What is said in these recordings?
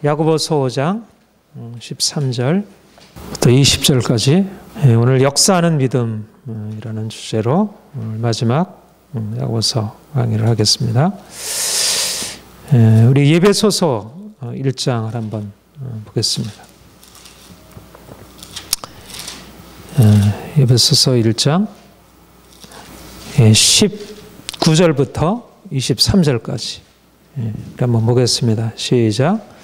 야고보서 5장 13절부터 20절까지 오늘 역사하는 믿음이라는 주제로 마지막 야고보서 강의를 하겠습니다. 우리 예배소서 1장을 한번 보겠습니다. 예배소서 1장 19절부터 23절까지 한번 보겠습니다. 시작.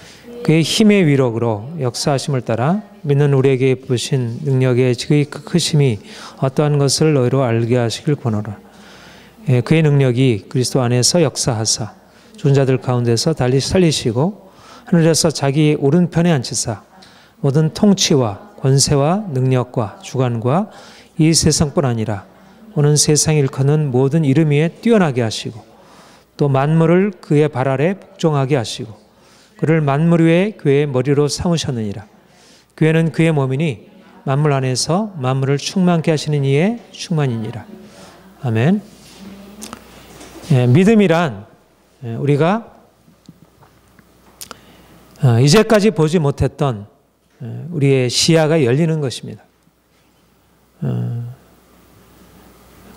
그의 힘의 위력으로 역사하심을 따라 믿는 우리에게 부으신 능력의 그의 크심이 어떠한 것을 너희로 알게 하시길 권하라. 그의 능력이 그리스도 안에서 역사하사 죽은 자들 가운데서 달리 살리시고 하늘에서 자기 오른편에 앉히사 모든 통치와 권세와 능력과 주관과 이 세상뿐 아니라 오는 세상 일컫는 모든 이름 위에 뛰어나게 하시고 또 만물을 그의 발 아래 복종하게 하시고 그를 만물 위에 그의 머리로 삼으셨느니라. 교회는 그의 몸이니 만물 안에서 만물을 충만케 하시는 이의 충만이니라. 아멘. 믿음이란 우리가 이제까지 보지 못했던 우리의 시야가 열리는 것입니다. 그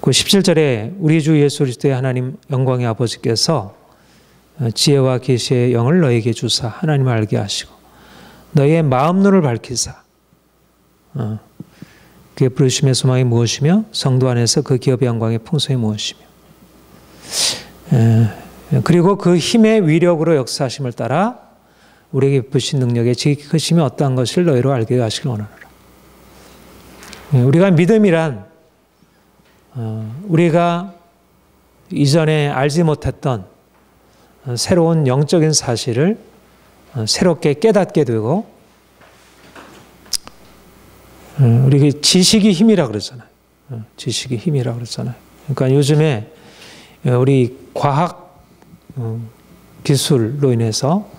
17절에 우리 주 예수 그리스도의 하나님 영광의 아버지께서 지혜와 계시의 영을 너에게 주사 하나님을 알게 하시고 너희의 마음 눈을 밝히사 그의 부르심의 소망이 무엇이며 성도 안에서 그 기업의 영광의 풍성이 무엇이며 그리고 그 힘의 위력으로 역사하심을 따라 우리에게 부신 능력의 지극히 크심이 어떠한 것을 너희로 알게 하시길 원하노라. 우리가 믿음이란 우리가 이전에 알지 못했던 새로운 영적인 사실을 새롭게 깨닫게 되고 우리 지식이 힘이라 그러잖아요. 지식이 힘이라 그러잖아요. 그러니까 요즘에 우리 과학 기술로 인해서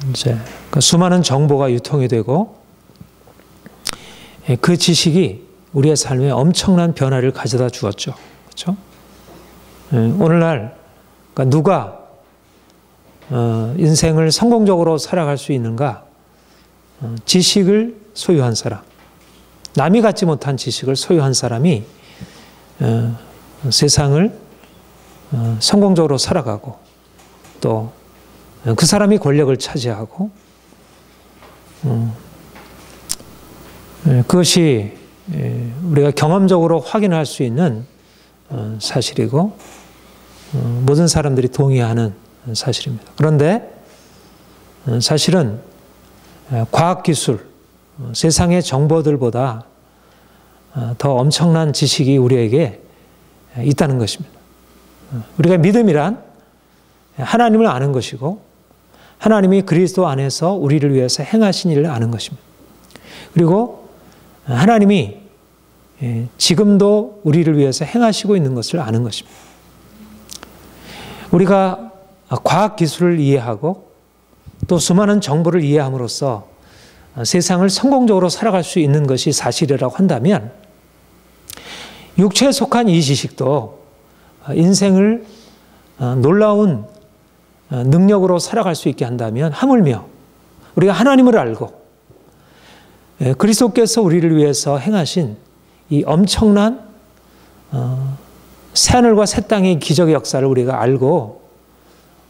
이제 수많은 정보가 유통이 되고 그 지식이 우리의 삶에 엄청난 변화를 가져다 주었죠. 그렇죠? 오늘날 그러니까 누가 인생을 성공적으로 살아갈 수 있는가? 지식을 소유한 사람, 남이 갖지 못한 지식을 소유한 사람이 세상을 성공적으로 살아가고 또 그 사람이 권력을 차지하고 그것이 우리가 경험적으로 확인할 수 있는 사실이고 모든 사람들이 동의하는 사실입니다. 그런데 사실은 과학기술, 세상의 정보들보다 더 엄청난 지식이 우리에게 있다는 것입니다. 우리가 믿음이란 하나님을 아는 것이고 하나님이 그리스도 안에서 우리를 위해서 행하신 일을 아는 것입니다. 그리고 하나님이 지금도 우리를 위해서 행하시고 있는 것을 아는 것입니다. 우리가 과학기술을 이해하고 또 수많은 정보를 이해함으로써 세상을 성공적으로 살아갈 수 있는 것이 사실이라고 한다면 육체에 속한 이 지식도 인생을 놀라운 능력으로 살아갈 수 있게 한다면 하물며 우리가 하나님을 알고 그리스도께서 우리를 위해서 행하신 이 엄청난 새하늘과 새 땅의 기적의 역사를 우리가 알고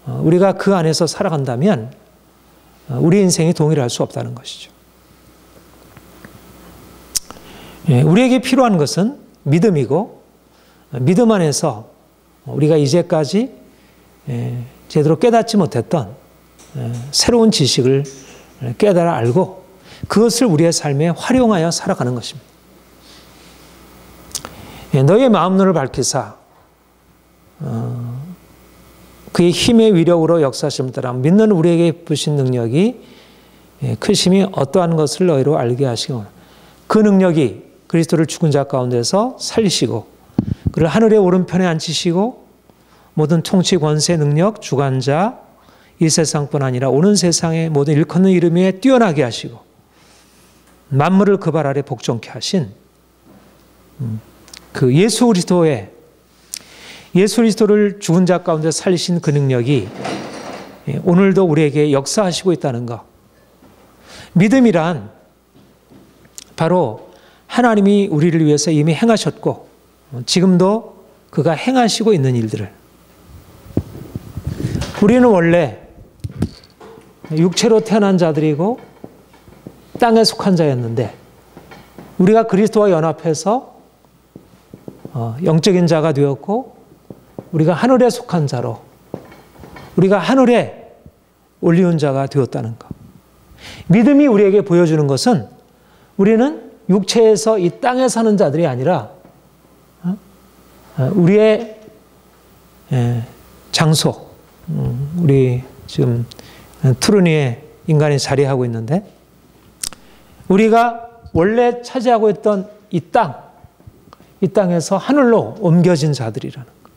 우리가 그 안에서 살아간다면 우리 인생이 동일할 수 없다는 것이죠. 우리에게 필요한 것은 믿음이고 믿음 안에서 우리가 이제까지 제대로 깨닫지 못했던 새로운 지식을 깨달아 알고 그것을 우리의 삶에 활용하여 살아가는 것입니다. 너의 마음 눈을 밝히사 그의 힘의 위력으로 역사하심을 따라 믿는 우리에게 부신 능력이 크심이 어떠한 것을 너희로 알게 하시고 그 능력이 그리스도를 죽은 자 가운데서 살리시고 그를 하늘의 오른편에 앉히시고 모든 통치 권세 능력 주관자 이 세상뿐 아니라 오는 세상의 모든 일컫는 이름 위에 뛰어나게 하시고 만물을 그 발 아래 복종케 하신 그 예수 그리스도를 죽은 자 가운데 살리신 그 능력이 오늘도 우리에게 역사하시고 있다는 것. 믿음이란 바로 하나님이 우리를 위해서 이미 행하셨고 지금도 그가 행하시고 있는 일들을, 우리는 원래 육체로 태어난 자들이고 땅에 속한 자였는데 우리가 그리스도와 연합해서 영적인 자가 되었고 우리가 하늘에 속한 자로, 우리가 하늘에 올리운 자가 되었다는 것. 믿음이 우리에게 보여주는 것은 우리는 육체에서 이 땅에 사는 자들이 아니라 우리의 장소, 우리 지금 투르니에 인간이 자리하고 있는데 우리가 원래 차지하고 있던 이 땅에서 하늘로 옮겨진 자들이라는 것.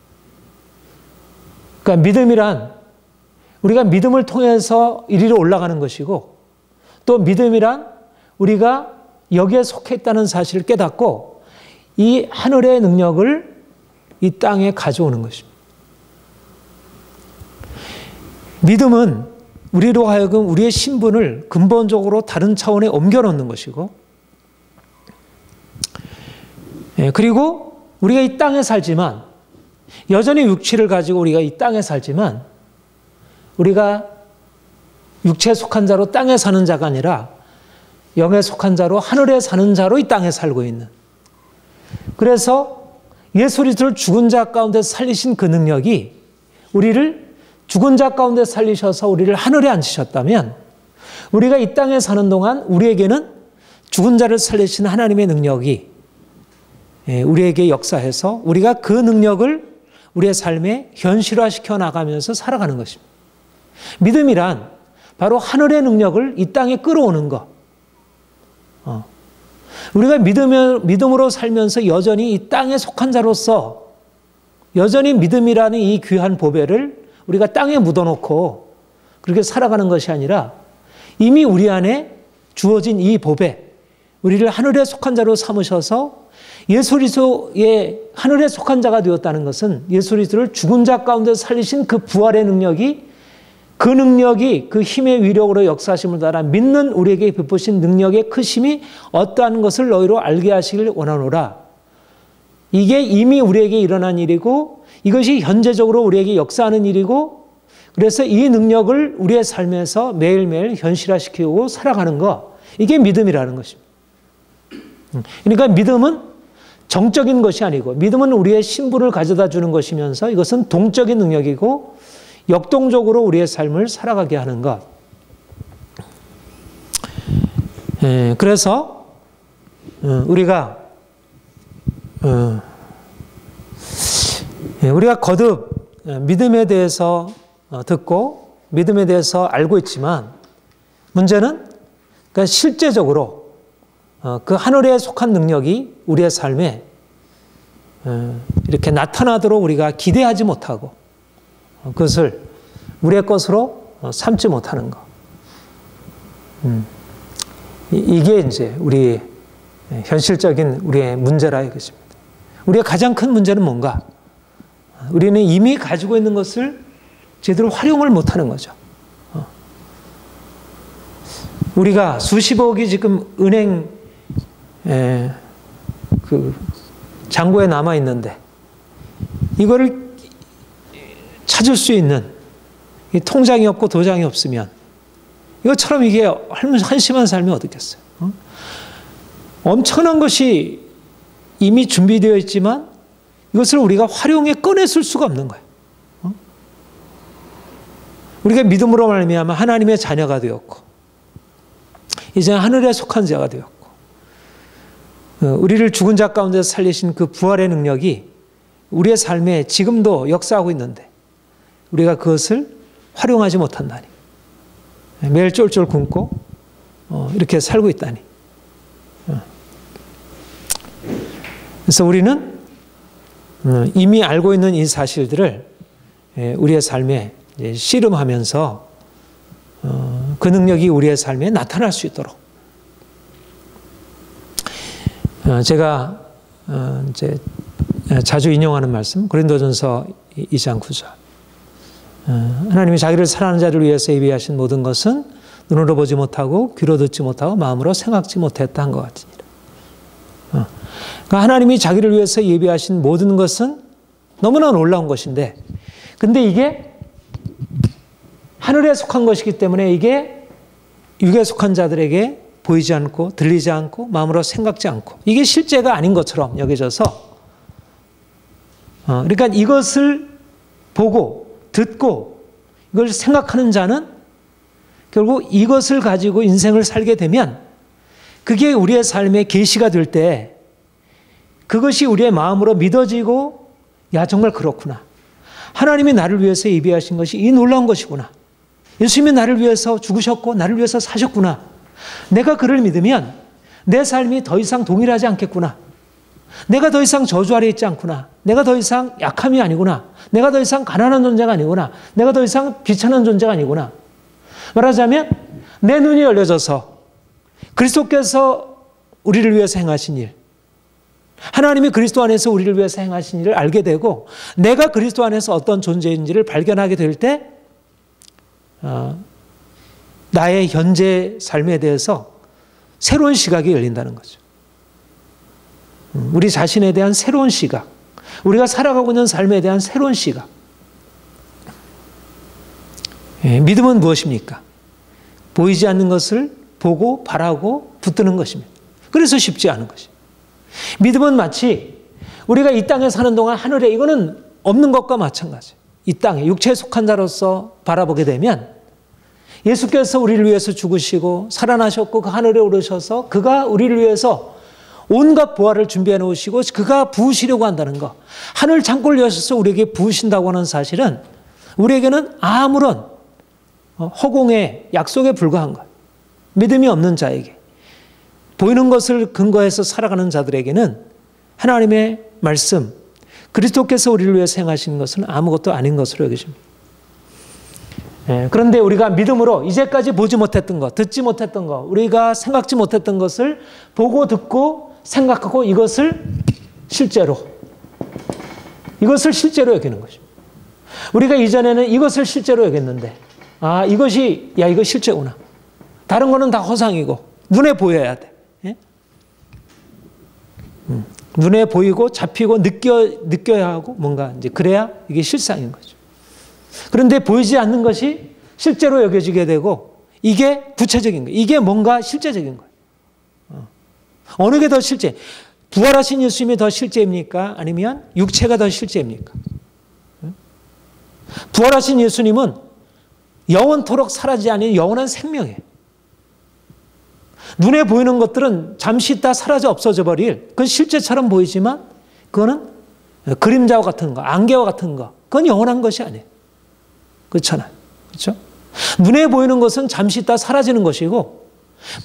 그러니까 믿음이란 우리가 믿음을 통해서 이리로 올라가는 것이고 또 믿음이란 우리가 여기에 속해 있다는 사실을 깨닫고 이 하늘의 능력을 이 땅에 가져오는 것입니다. 믿음은 우리로 하여금 우리의 신분을 근본적으로 다른 차원에 옮겨놓는 것이고, 그리고 우리가 이 땅에 살지만, 여전히 육체를 가지고 우리가 이 땅에 살지만 우리가 육체에 속한 자로 땅에 사는 자가 아니라 영에 속한 자로 하늘에 사는 자로 이 땅에 살고 있는, 그래서 예수 그리스도를 죽은 자 가운데 살리신 그 능력이 우리를 죽은 자 가운데 살리셔서 우리를 하늘에 앉히셨다면 우리가 이 땅에 사는 동안 우리에게는 죽은 자를 살리신 하나님의 능력이 우리에게 역사해서 우리가 그 능력을 우리의 삶에 현실화시켜 나가면서 살아가는 것입니다. 믿음이란 바로 하늘의 능력을 이 땅에 끌어오는 것. 우리가 믿음으로 살면서 여전히 이 땅에 속한 자로서 여전히 믿음이라는 이 귀한 보배를 우리가 땅에 묻어놓고 그렇게 살아가는 것이 아니라 이미 우리 안에 주어진 이 보배, 우리를 하늘에 속한 자로 삼으셔서 예수 그리스도의 하늘에 속한 자가 되었다는 것은 예수 그리스도를 죽은 자 가운데 살리신 그 부활의 능력이, 그 능력이 그 힘의 위력으로 역사하심을 따라 믿는 우리에게 베푸신 능력의 크심이 어떠한 것을 너희로 알게 하시길 원하노라. 이게 이미 우리에게 일어난 일이고 이것이 현재적으로 우리에게 역사하는 일이고, 그래서 이 능력을 우리의 삶에서 매일매일 현실화시키고 살아가는 것, 이게 믿음이라는 것입니다. 그러니까 믿음은 정적인 것이 아니고 믿음은 우리의 신분을 가져다 주는 것이면서 이것은 동적인 능력이고 역동적으로 우리의 삶을 살아가게 하는 것. 그래서 우리가 거듭 믿음에 대해서 듣고 믿음에 대해서 알고 있지만 문제는 그러니까 실제적으로 그 하늘에 속한 능력이 우리의 삶에 이렇게 나타나도록 우리가 기대하지 못하고 그것을 우리의 것으로 삼지 못하는 것. 이게 이제 우리 현실적인 우리의 문제라 이것입니다. 우리의 가장 큰 문제는 뭔가? 우리는 이미 가지고 있는 것을 제대로 활용을 못하는 거죠. 우리가 수십억이 지금 은행 그 잔고에 남아 있는데 이거를 찾을 수 있는 통장이 없고 도장이 없으면 이것처럼 이게 한심한 삶이 어떻겠어요? 엄청난 것이 이미 준비되어 있지만 이것을 우리가 활용해 꺼냈을 수가 없는 거예요. 우리가 믿음으로 말미암아 하나님의 자녀가 되었고 이제 하늘에 속한 자가 되었고 우리를 죽은 자 가운데 살리신 그 부활의 능력이 우리의 삶에 지금도 역사하고 있는데 우리가 그것을 활용하지 못한다니, 매일 쫄쫄 굶고 이렇게 살고 있다니. 그래서 우리는 이미 알고 있는 이 사실들을 우리의 삶에 씨름하면서 그 능력이 우리의 삶에 나타날 수 있도록, 제가 이제 자주 인용하는 말씀, 고린도전서 2장 9절. 하나님이 자기를 사랑하는 자를 위해서 예비하신 모든 것은 눈으로 보지 못하고 귀로 듣지 못하고 마음으로 생각지 못했다 한 것 같습니다. 그러니까 하나님이 자기를 위해서 예비하신 모든 것은 너무나 놀라운 것인데, 근데 이게 하늘에 속한 것이기 때문에 이게 육에 속한 자들에게 보이지 않고 들리지 않고 마음으로 생각지 않고 이게 실제가 아닌 것처럼 여겨져서, 그러니까 이것을 보고 듣고 이걸 생각하는 자는 결국 이것을 가지고 인생을 살게 되면 그게 우리의 삶의 계시가 될 때 그것이 우리의 마음으로 믿어지고, 야 정말 그렇구나, 하나님이 나를 위해서 예비하신 것이 이 놀라운 것이구나, 예수님이 나를 위해서 죽으셨고 나를 위해서 사셨구나, 내가 그를 믿으면 내 삶이 더 이상 동일하지 않겠구나, 내가 더 이상 저주 아래 있지 않구나, 내가 더 이상 약함이 아니구나, 내가 더 이상 가난한 존재가 아니구나, 내가 더 이상 비천한 존재가 아니구나. 말하자면 내 눈이 열려져서 그리스도께서 우리를 위해서 행하신 일, 하나님이 그리스도 안에서 우리를 위해서 행하신 일을 알게 되고 내가 그리스도 안에서 어떤 존재인지를 발견하게 될 때 나의 현재 삶에 대해서 새로운 시각이 열린다는 거죠. 우리 자신에 대한 새로운 시각, 우리가 살아가고 있는 삶에 대한 새로운 시각. 믿음은 무엇입니까? 보이지 않는 것을 보고 바라고 붙드는 것입니다. 그래서 쉽지 않은 것입니다. 믿음은 마치 우리가 이 땅에 사는 동안 하늘에, 이거는 없는 것과 마찬가지예요. 이 땅에 육체에 속한 자로서 바라보게 되면 예수께서 우리를 위해서 죽으시고 살아나셨고 그 하늘에 오르셔서 그가 우리를 위해서 온갖 보화를 준비해 놓으시고 그가 부으시려고 한다는 것, 하늘 창고를 여셔서 우리에게 부으신다고 하는 사실은 우리에게는 아무런 허공의 약속에 불과한 것. 믿음이 없는 자에게, 보이는 것을 근거해서 살아가는 자들에게는 하나님의 말씀, 그리스도께서 우리를 위해서 행하신 것은 아무것도 아닌 것으로 여겨집니다. 그런데 우리가 믿음으로 이제까지 보지 못했던 것, 듣지 못했던 것, 우리가 생각지 못했던 것을 보고 듣고 생각하고 이것을 실제로 여기는 것입니다. 우리가 이전에는 이것을 실제로 여겼는데, 이거 실제구나. 다른 거는 다 허상이고 눈에 보여야 돼. 눈에 보이고 잡히고 느껴야 하고 뭔가 이제 그래야 이게 실상인 거죠. 그런데 보이지 않는 것이 실제로 여겨지게 되고 이게 구체적인 거예요. 이게 뭔가 실제적인 거예요. 어느 게 더 실제? 부활하신 예수님이 더 실제입니까? 아니면 육체가 더 실제입니까? 부활하신 예수님은 영원토록 사라지지 않는 영원한 생명이에요. 눈에 보이는 것들은 잠시 있다 사라져 없어져 버릴, 그건 실제처럼 보이지만 그거는 그림자와 같은 거, 안개와 같은 거, 그건 영원한 것이 아니에요. 그렇잖아요. 그렇죠? 눈에 보이는 것은 잠시 있다 사라지는 것이고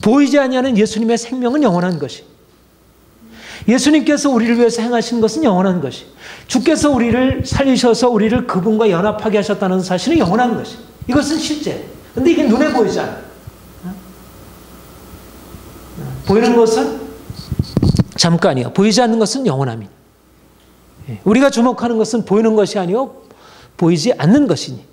보이지 아니하는 예수님의 생명은 영원한 것이. 예수님께서 우리를 위해서 행하신 것은 영원한 것이. 주께서 우리를 살리셔서 우리를 그분과 연합하게 하셨다는 사실은 영원한 것이. 이것은 실제. 근데 이게 눈에 보이지 않아요. 보이는 것은 잠깐이요. 보이지 않는 것은 영원함이니. 우리가 주목하는 것은 보이는 것이 아니요 보이지 않는 것이니.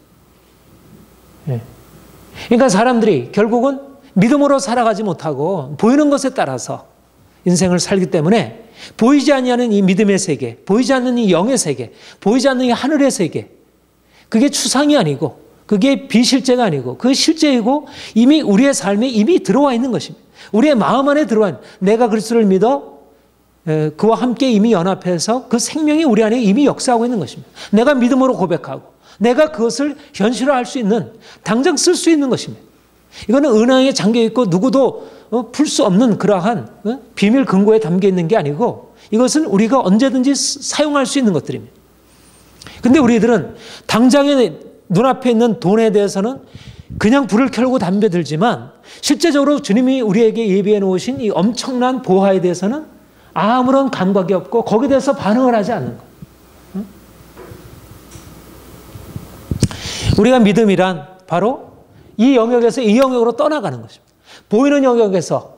그러니까 사람들이 결국은 믿음으로 살아가지 못하고 보이는 것에 따라서 인생을 살기 때문에 보이지 아니하는 이 믿음의 세계, 보이지 않는 이 영의 세계, 보이지 않는 이 하늘의 세계, 그게 추상이 아니고 그게 비실제가 아니고 그 실제이고 이미 우리의 삶에 이미 들어와 있는 것입니다. 우리의 마음 안에 들어와 있는, 내가 그리스도를 믿어 그와 함께 이미 연합해서 그 생명이 우리 안에 이미 역사하고 있는 것입니다. 내가 믿음으로 고백하고 내가 그것을 현실화할 수 있는, 당장 쓸 수 있는 것입니다. 이거는 은하에 잠겨있고 누구도 풀 수 없는 그러한 비밀 금고에 담겨 있는 게 아니고 이것은 우리가 언제든지 사용할 수 있는 것들입니다. 근데 우리들은 당장에 눈앞에 있는 돈에 대해서는 그냥 불을 켜고 담배 들지만 실제적으로 주님이 우리에게 예비해 놓으신 이 엄청난 보화에 대해서는 아무런 감각이 없고 거기에 대해서 반응을 하지 않는 것. 우리가 믿음이란 바로 이 영역에서 이 영역으로 떠나가는 것입니다. 보이는 영역에서,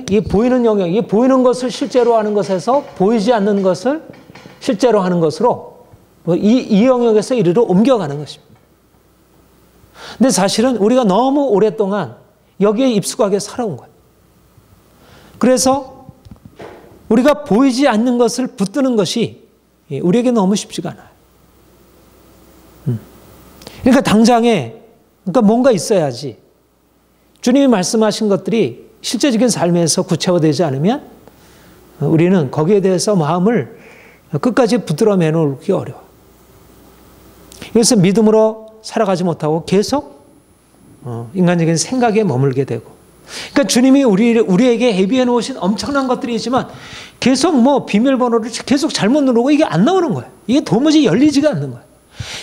이 보이는 영역, 이 보이는 것을 실제로 하는 것에서 보이지 않는 것을 실제로 하는 것으로 이 영역에서 이리로 옮겨가는 것입니다. 근데 사실은 우리가 너무 오랫동안 여기에 입숙하게 살아온 거예요. 그래서 우리가 보이지 않는 것을 붙드는 것이 우리에게 너무 쉽지가 않아요. 그러니까 당장에 그러니까 뭔가 있어야지. 주님이 말씀하신 것들이 실제적인 삶에서 구체화되지 않으면 우리는 거기에 대해서 마음을 끝까지 붙들어 매놓기 어려워. 그래서 믿음으로 살아가지 못하고 계속 인간적인 생각에 머물게 되고. 그러니까 주님이 우리에게 예비해 놓으신 엄청난 것들이지만 계속 뭐 비밀번호를 계속 잘못 누르고 이게 안 나오는 거예요. 이게 도무지 열리지가 않는 거예요.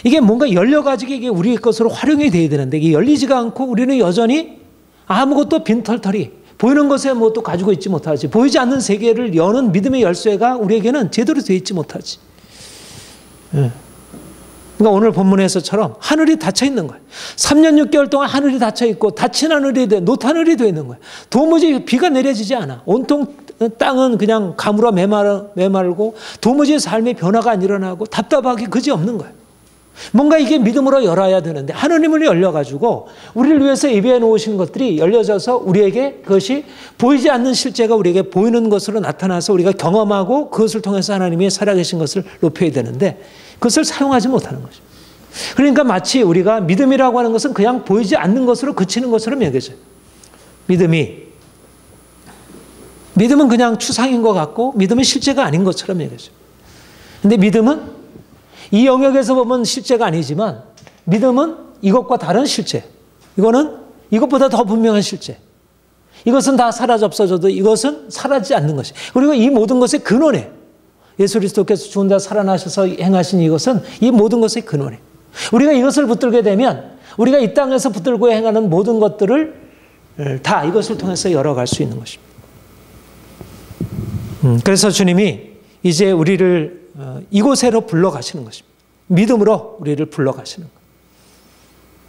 이게 뭔가 열려가지고 이게 우리의 것으로 활용이 돼야 되는데 이게 열리지가 않고 우리는 여전히 아무것도 빈털털이 보이는 것에 뭐 또 가지고 있지 못하지. 보이지 않는 세계를 여는 믿음의 열쇠가 우리에게는 제대로 되어 있지 못하지. 그러니까 오늘 본문에서처럼 하늘이 닫혀 있는 거예요. 3년 6개월 동안 하늘이 닫혀 있고 닫힌 하늘이 노타늘이 되어 있는 거예요. 도무지 비가 내려지지 않아. 온통 땅은 그냥 가물어 메말고 도무지 삶의 변화가 안 일어나고 답답하기 그지없는 거예요. 뭔가 이게 믿음으로 열어야 되는데 하느님을 열려가지고 우리를 위해서 예비해 놓으신 것들이 열려져서 우리에게 그것이 보이지 않는 실제가 우리에게 보이는 것으로 나타나서 우리가 경험하고 그것을 통해서 하나님이 살아계신 것을 높여야 되는데 그것을 사용하지 못하는 거죠. 그러니까 마치 우리가 믿음이라고 하는 것은 그냥 보이지 않는 것으로 그치는 것처럼 여겨져요. 믿음은 그냥 추상인 것 같고 믿음은 실제가 아닌 것처럼 여겨져요. 근데 믿음은 이 영역에서 보면 실제가 아니지만 믿음은 이것과 다른 실제. 이거는 이것보다 더 분명한 실제. 이것은 다 사라져 없어져도 이것은 사라지지 않는 것이. 그리고 이 모든 것의 근원이에요. 예수 그리스도께서 죽은 자 살아나셔서 행하신 이것은 이 모든 것의 근원이에요. 우리가 이것을 붙들게 되면 우리가 이 땅에서 붙들고 행하는 모든 것들을 다 이것을 통해서 열어갈 수 있는 것입니다. 그래서 주님이 이제 우리를 이곳으로 불러가시는 것입니다. 믿음으로 우리를 불러가시는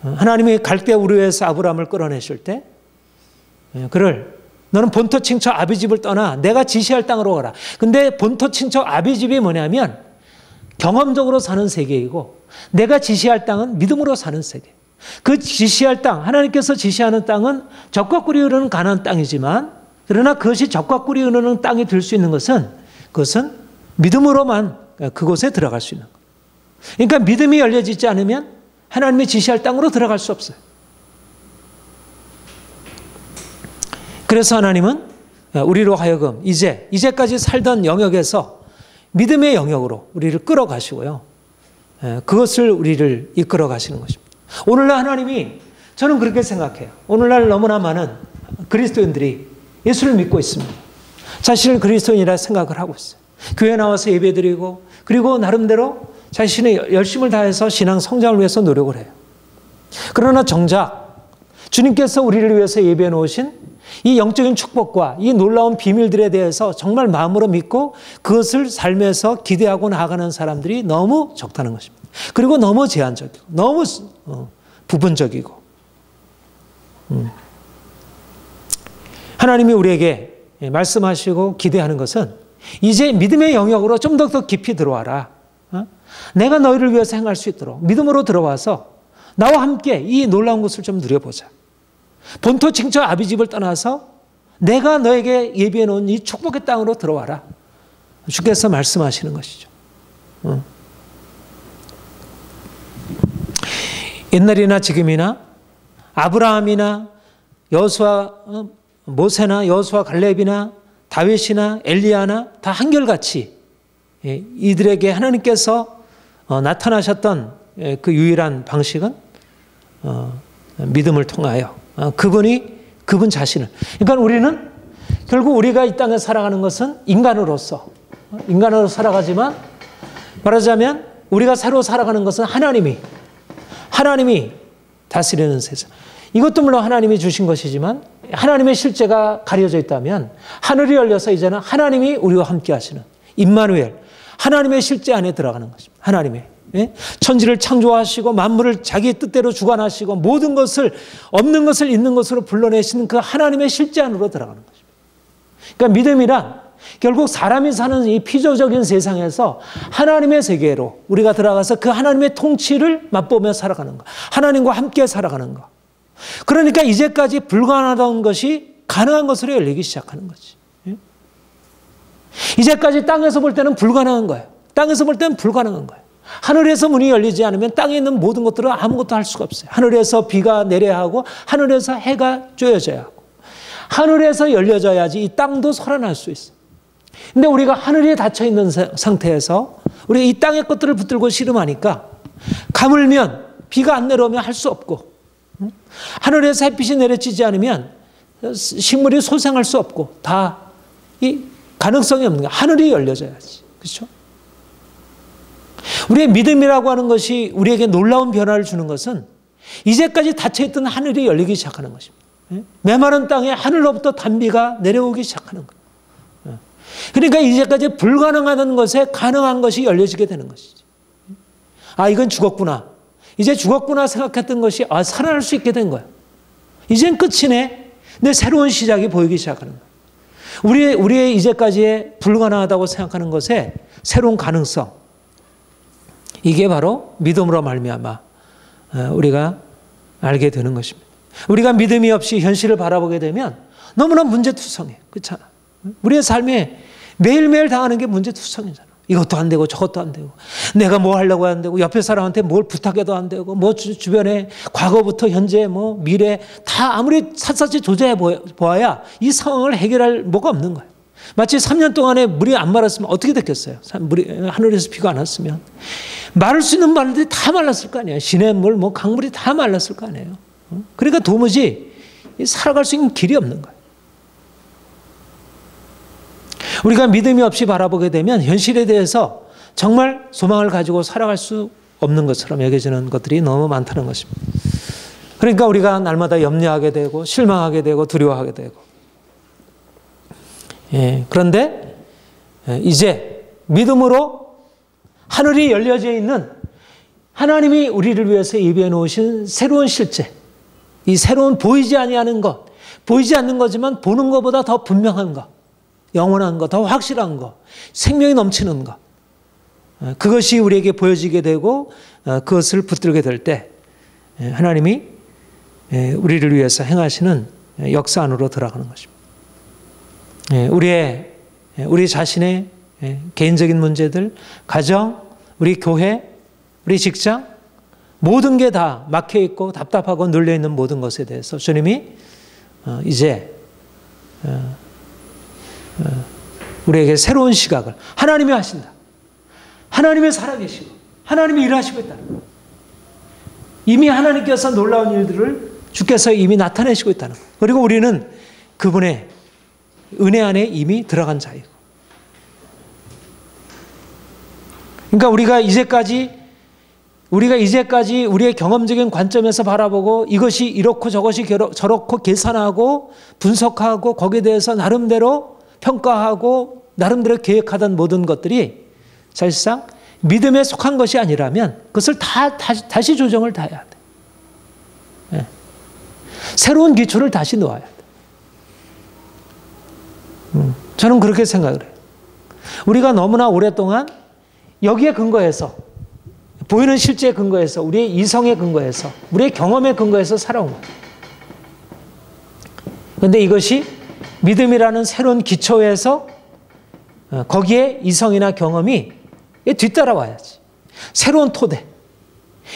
것. 하나님이 갈대 우르에서 아브라함을 끌어내실 때 그를 너는 본토 친척 아비 집을 떠나 내가 지시할 땅으로 가라. 근데 본토 친척 아비 집이 뭐냐면 경험적으로 사는 세계이고 내가 지시할 땅은 믿음으로 사는 세계. 그 지시할 땅, 하나님께서 지시하는 땅은 젖과 꿀이 흐르는 가나안 땅이지만 그러나 그것이 젖과 꿀이 흐르는 땅이 될 수 있는 것은 그것은 믿음으로만 그곳에 들어갈 수 있는 것. 그러니까 믿음이 열려지지 않으면 하나님이 지시할 땅으로 들어갈 수 없어요. 그래서 하나님은 우리로 하여금 이제까지 살던 영역에서 믿음의 영역으로 우리를 끌어가시고요. 그것을 우리를 이끌어 가시는 것입니다. 오늘날 하나님이 저는 그렇게 생각해요. 오늘날 너무나 많은 그리스도인들이 예수를 믿고 있습니다. 자신을 그리스도인이라 생각을 하고 있어요. 교회 나와서 예배드리고 그리고 나름대로 자신의 열심을 다해서 신앙 성장을 위해서 노력을 해요. 그러나 정작 주님께서 우리를 위해서 예배해 놓으신 이 영적인 축복과 이 놀라운 비밀들에 대해서 정말 마음으로 믿고 그것을 삶에서 기대하고 나아가는 사람들이 너무 적다는 것입니다. 그리고 너무 제한적이고 너무 부분적이고 하나님이 우리에게 말씀하시고 기대하는 것은 이제 믿음의 영역으로 좀 더 깊이 들어와라. 내가 너희를 위해서 행할 수 있도록 믿음으로 들어와서 나와 함께 이 놀라운 것을 좀 누려보자. 본토 친척 아비 집을 떠나서 내가 너에게 예비해 놓은 이 축복의 땅으로 들어와라. 주께서 말씀하시는 것이죠. 옛날이나 지금이나 아브라함이나 여호수아 모세나 여호수아 갈렙이나 다윗이나 엘리야나 다 한결같이 이들에게 하나님께서 나타나셨던 그 유일한 방식은 믿음을 통하여 그분 자신을. 그러니까 우리는 결국 우리가 이 땅에 살아가는 것은 인간으로서 살아가지만 말하자면 우리가 새로 살아가는 것은 하나님이 다스리는 세상. 이것도 물론 하나님이 주신 것이지만 하나님의 실제가 가려져 있다면 하늘이 열려서 이제는 하나님이 우리와 함께 하시는 임마누엘, 하나님의 실제 안에 들어가는 것입니다. 하나님의 천지를 창조하시고 만물을 자기 뜻대로 주관하시고 모든 것을 없는 것을 있는 것으로 불러내시는 그 하나님의 실제 안으로 들어가는 것입니다. 그러니까 믿음이란 결국 사람이 사는 이 피조적인 세상에서 하나님의 세계로 우리가 들어가서 그 하나님의 통치를 맛보며 살아가는 것. 하나님과 함께 살아가는 것. 그러니까 이제까지 불가능하던 것이 가능한 것으로 열리기 시작하는 거지. 이제까지 땅에서 볼 때는 불가능한 거예요. 땅에서 볼 때는 불가능한 거예요. 하늘에서 문이 열리지 않으면 땅에 있는 모든 것들은 아무것도 할 수가 없어요. 하늘에서 비가 내려야 하고 하늘에서 해가 쬐어져야 하고 하늘에서 열려져야지 이 땅도 살아날 수 있어요. 근데 우리가 하늘에 닫혀 있는 상태에서 우리가 이 땅의 것들을 붙들고 씨름하니까 가물면 비가 안 내려오면 할 수 없고 하늘에서 햇빛이 내려지지 않으면 식물이 소생할 수 없고 다 이 가능성이 없는 거야. 하늘이 열려져야지. 그렇죠? 우리의 믿음이라고 하는 것이 우리에게 놀라운 변화를 주는 것은 이제까지 닫혀있던 하늘이 열리기 시작하는 것입니다. 메마른 땅에 하늘로부터 단비가 내려오기 시작하는 거예요. 그러니까 이제까지 불가능하던 것에 가능한 것이 열려지게 되는 것이죠. 아, 이건 죽었구나. 이제 죽었구나 생각했던 것이 살아날 수 있게 된 거예요. 이젠 끝이네. 근데 새로운 시작이 보이기 시작하는 거예요. 우리의 이제까지의 불가능하다고 생각하는 것에 새로운 가능성. 이게 바로 믿음으로 말미암아 우리가 알게 되는 것입니다. 우리가 믿음이 없이 현실을 바라보게 되면 너무나 문제투성해. 그렇잖아. 우리의 삶에 매일매일 당하는 게 문제투성이잖아. 이것도 안 되고 저것도 안 되고 내가 뭐 하려고 안 되고 옆에 사람한테 뭘 부탁해도 안 되고 뭐 주변에 과거부터 현재 뭐 미래 다 아무리 샅샅이 조사해 보아야 이 상황을 해결할 뭐가 없는 거예요. 마치 3년 동안에 물이 안 말랐으면 어떻게 됐겠어요? 하늘에서 비가 안 왔으면 마를 수 있는 말들이 다 말랐을 거 아니에요. 시냇물 뭐 강물이 다 말랐을 거 아니에요. 그러니까 도무지 살아갈 수 있는 길이 없는 거예요. 우리가 믿음이 없이 바라보게 되면 현실에 대해서 정말 소망을 가지고 살아갈 수 없는 것처럼 여겨지는 것들이 너무 많다는 것입니다. 그러니까 우리가 날마다 염려하게 되고 실망하게 되고 두려워하게 되고 그런데 이제 믿음으로 하늘이 열려져 있는 하나님이 우리를 위해서 예비해 놓으신 새로운 실제, 이 새로운 보이지 아니하는 것, 보이지 않는 거지만 보는 것보다 더 분명한 것, 영원한 것, 더 확실한 것, 생명이 넘치는 것, 그것이 우리에게 보여지게 되고 그것을 붙들게 될 때 하나님이 우리를 위해서 행하시는 역사 안으로 들어가는 것입니다. 우리 자신의 개인적인 문제들, 가정, 우리 교회, 우리 직장, 모든 게 다 막혀 있고 답답하고 눌려 있는 모든 것에 대해서 주님이 이제 우리에게 새로운 시각을 하나님이 하신다. 하나님이 살아계시고 하나님이 일하시고 있다. 이미 하나님께서 놀라운 일들을 주께서 이미 나타내시고 있다는 것. 그리고 우리는 그분의 은혜 안에 이미 들어간 자이고. 그러니까 우리가 이제까지 우리의 경험적인 관점에서 바라보고 이것이 이렇고 저것이 저렇고 계산하고 분석하고 거기에 대해서 나름대로 평가하고 나름대로 계획하던 모든 것들이 사실상 믿음에 속한 것이 아니라면 그것을 다시 조정을 다 해야 돼. 새로운 기초를 다시 놓아야 돼. 저는 그렇게 생각을 해요. 우리가 너무나 오랫동안 여기에 근거해서 보이는 실제에 근거해서 우리의 이성에 근거해서 우리의 경험에 근거해서 살아온 거예요. 그런데 이것이 믿음이라는 새로운 기초에서 거기에 이성이나 경험이 뒤따라와야지. 새로운 토대.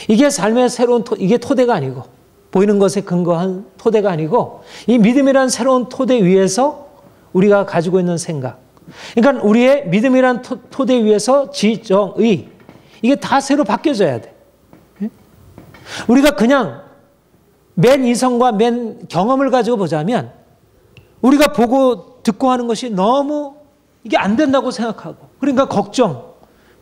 이게 삶의 새로운 이게 토대가 아니고 보이는 것에 근거한 토대가 아니고 이 믿음이라는 새로운 토대 위에서 우리가 가지고 있는 생각. 그러니까 우리의 믿음이라는 토대 위에서 지정의 이게 다 새로 바뀌어져야 돼. 우리가 그냥 맨 이성과 맨 경험을 가지고 보자면 우리가 보고 듣고 하는 것이 너무 이게 안 된다고 생각하고 그러니까 걱정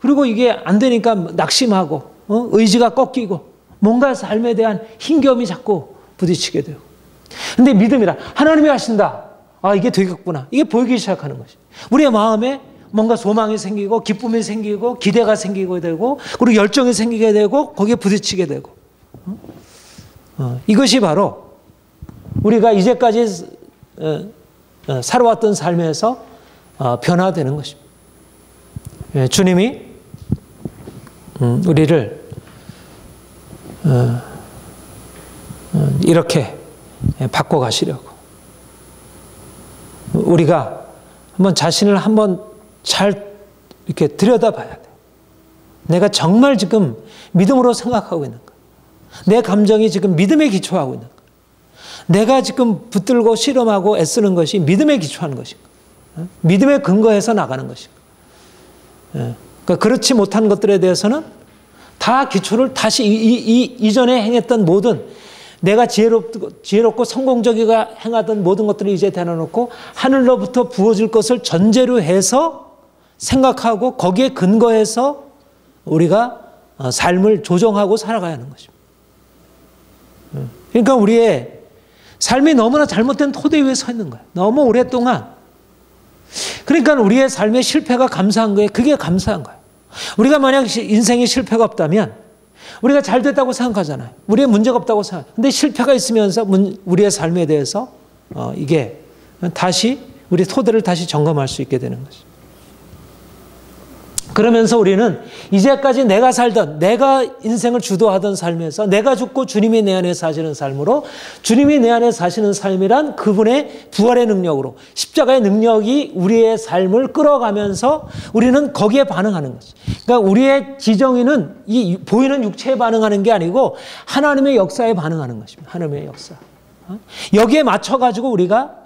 그리고 이게 안 되니까 낙심하고 의지가 꺾이고 뭔가 삶에 대한 힘겨움이 자꾸 부딪히게 되고 근데 믿음이라 하나님이 하신다. 아 이게 되겠구나. 이게 보이기 시작하는 것이 우리의 마음에 뭔가 소망이 생기고 기쁨이 생기고 기대가 생기게 되고 그리고 열정이 생기게 되고 거기에 부딪히게 되고 이것이 바로 우리가 이제까지 살아왔던 삶에서 변화되는 것입니다. 주님이 우리를 이렇게 바꿔가시려고. 우리가 한번 자신을 한번 잘 이렇게 들여다봐야 돼. 내가 정말 지금 믿음으로 생각하고 있는가? 내 감정이 지금 믿음에 기초하고 있는가? 내가 지금 붙들고 실험하고 애쓰는 것이 믿음에 기초하는 것인가? 믿음에 근거해서 나가는 것인가? 그러니까 그렇지 못한 것들에 대해서는 다 기초를 다시 이전에 행했던 모든 내가 지혜롭고 성공적이고 행하던 모든 것들을 이제 대놔놓고 하늘로부터 부어질 것을 전제로 해서 생각하고 거기에 근거해서 우리가 삶을 조정하고 살아가야 하는 것입니다. 그러니까 우리의 삶이 너무나 잘못된 토대 위에 서 있는 거예요. 너무 오랫동안. 그러니까 우리의 삶의 실패가 감사한 거예요. 그게 감사한 거예요. 우리가 만약 인생에 실패가 없다면 우리가 잘 됐다고 생각하잖아요. 우리의 문제가 없다고 생각해요. 근데 실패가 있으면서 우리의 삶에 대해서 이게 다시 우리 토대를 다시 점검할 수 있게 되는 거죠. 그러면서 우리는 이제까지 내가 살던, 내가 인생을 주도하던 삶에서 내가 죽고 주님이 내 안에 사시는 삶으로, 주님이 내 안에 사시는 삶이란 그분의 부활의 능력으로, 십자가의 능력이 우리의 삶을 끌어가면서 우리는 거기에 반응하는 거지. 그러니까 우리의 지정의는 이 보이는 육체에 반응하는 게 아니고 하나님의 역사에 반응하는 것입니다. 하나님의 역사. 여기에 맞춰가지고 우리가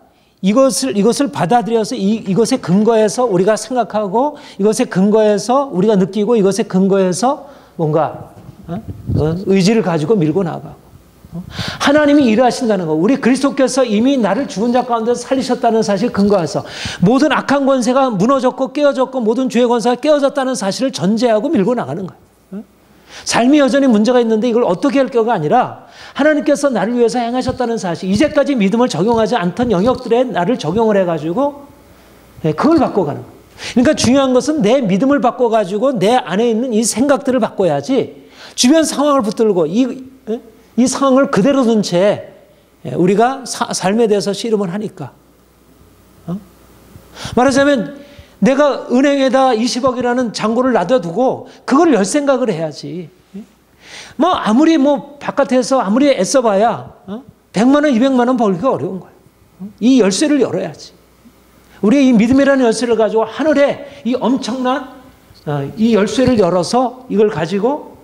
이것을 받아들여서 이것에 근거해서 우리가 생각하고 이것에 근거해서 우리가 느끼고 이것에 근거해서 뭔가 의지를 가지고 밀고 나가고 하나님이 일하신다는 거. 우리 그리스도께서 이미 나를 죽은 자 가운데 살리셨다는 사실 근거해서 모든 악한 권세가 무너졌고 깨어졌고 모든 죄의 권세가 깨어졌다는 사실을 전제하고 밀고 나가는 거예요. 삶이 여전히 문제가 있는데 이걸 어떻게 할 거가 아니라 하나님께서 나를 위해서 행하셨다는 사실, 이제까지 믿음을 적용하지 않던 영역들에 나를 적용을 해가지고 그걸 바꿔가는 거예요. 그러니까 중요한 것은 내 믿음을 바꿔가지고 내 안에 있는 이 생각들을 바꿔야지 주변 상황을 붙들고 이 상황을 그대로 둔 채 우리가 삶에 대해서 씨름을 하니까. 말하자면 내가 은행에다 20억이라는 잔고를 놔둬두고 그걸 열 생각을 해야지. 아무리 바깥에서 아무리 애써봐야 100만 원, 200만 원 벌기가 어려운 거예요. 이 열쇠를 열어야지. 우리의 이 믿음이라는 열쇠를 가지고 하늘에 이 엄청난 이 열쇠를 열어서 이걸 가지고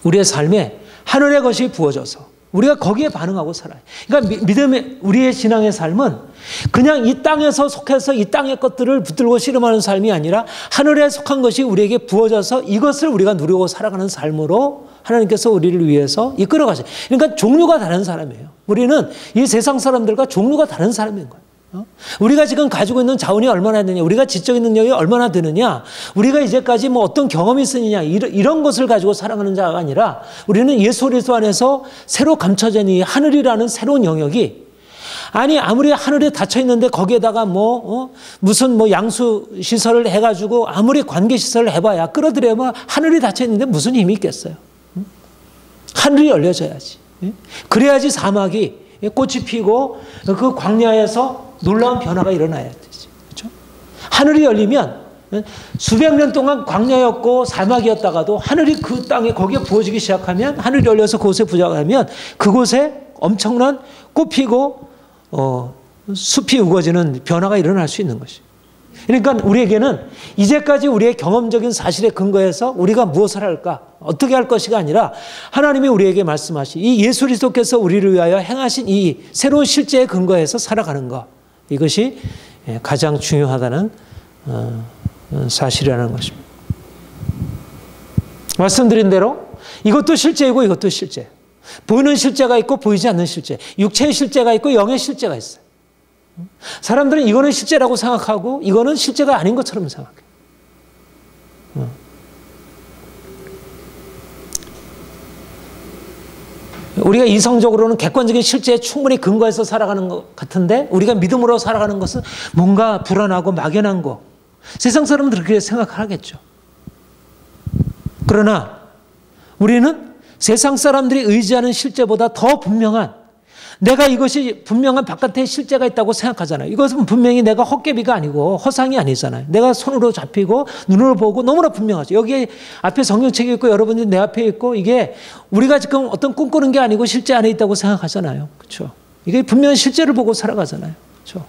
우리의 삶에 하늘의 것이 부어져서 우리가 거기에 반응하고 살아요. 그러니까 믿음의 우리의 신앙의 삶은 그냥 이 땅에서 속해서 이 땅의 것들을 붙들고 씨름하는 삶이 아니라 하늘에 속한 것이 우리에게 부어져서 이것을 우리가 누리고 살아가는 삶으로 하나님께서 우리를 위해서 이끌어 가셔요. 그러니까 종류가 다른 사람이에요. 우리는 이 세상 사람들과 종류가 다른 사람인 거예요. 우리가 지금 가지고 있는 자원이 얼마나 되느냐, 우리가 지적인 능력이 얼마나 되느냐, 우리가 이제까지 어떤 경험이 있으느냐, 이런 것을 가지고 살아가는 자가 아니라 우리는 예수 그리스도 안에서 새로 감춰진 이 하늘이라는 새로운 영역이, 아니 아무리 하늘에 닫혀 있는데 거기에다가 무슨 양수 시설을 해가지고 아무리 관계 시설을 해봐야 끌어들여야 하늘이 닫혀 있는데 무슨 힘이 있겠어요? 하늘이 열려져야지. 그래야지 사막이 꽃이 피고 그 광야에서 놀라운 변화가 일어나야 되지. 그렇죠? 하늘이 열리면 수백 년 동안 광야였고 사막이었다가도 하늘이 그 땅에 거기에 부어지기 시작하면, 하늘이 열려서 그곳에 부작하면 그곳에 엄청난 꽃 피고 숲이 우거지는 변화가 일어날 수 있는 것이. 그러니까 우리에게는 이제까지 우리의 경험적인 사실에 근거해서 우리가 무엇을 할까, 어떻게 할 것이가 아니라 하나님이 우리에게 말씀하신 이 예수 그리스도께서 우리를 위하여 행하신 이 새로운 실제에 근거해서 살아가는 것, 이것이 가장 중요하다는 사실이라는 것입니다. 말씀드린 대로 이것도 실제이고 이것도 실제. 보이는 실제가 있고 보이지 않는 실제, 육체의 실제가 있고 영의 실제가 있어요. 사람들은 이거는 실제라고 생각하고 이거는 실제가 아닌 것처럼 생각해요. 우리가 이성적으로는 객관적인 실제에 충분히 근거해서 살아가는 것 같은데 우리가 믿음으로 살아가는 것은 뭔가 불안하고 막연한 거. 세상 사람들은 그렇게 생각하겠죠. 그러나 우리는 세상 사람들이 의지하는 실제보다 더 분명한, 내가 이것이 분명한 바깥에 실제가 있다고 생각하잖아요. 이것은 분명히 내가 헛개비가 아니고 허상이 아니잖아요. 내가 손으로 잡히고 눈으로 보고 너무나 분명하죠. 여기 앞에 성경책이 있고 여러분들이 내 앞에 있고 이게 우리가 지금 어떤 꿈꾸는 게 아니고 실제 안에 있다고 생각하잖아요. 그렇죠? 이게 분명히 실제를 보고 살아가잖아요. 그렇죠?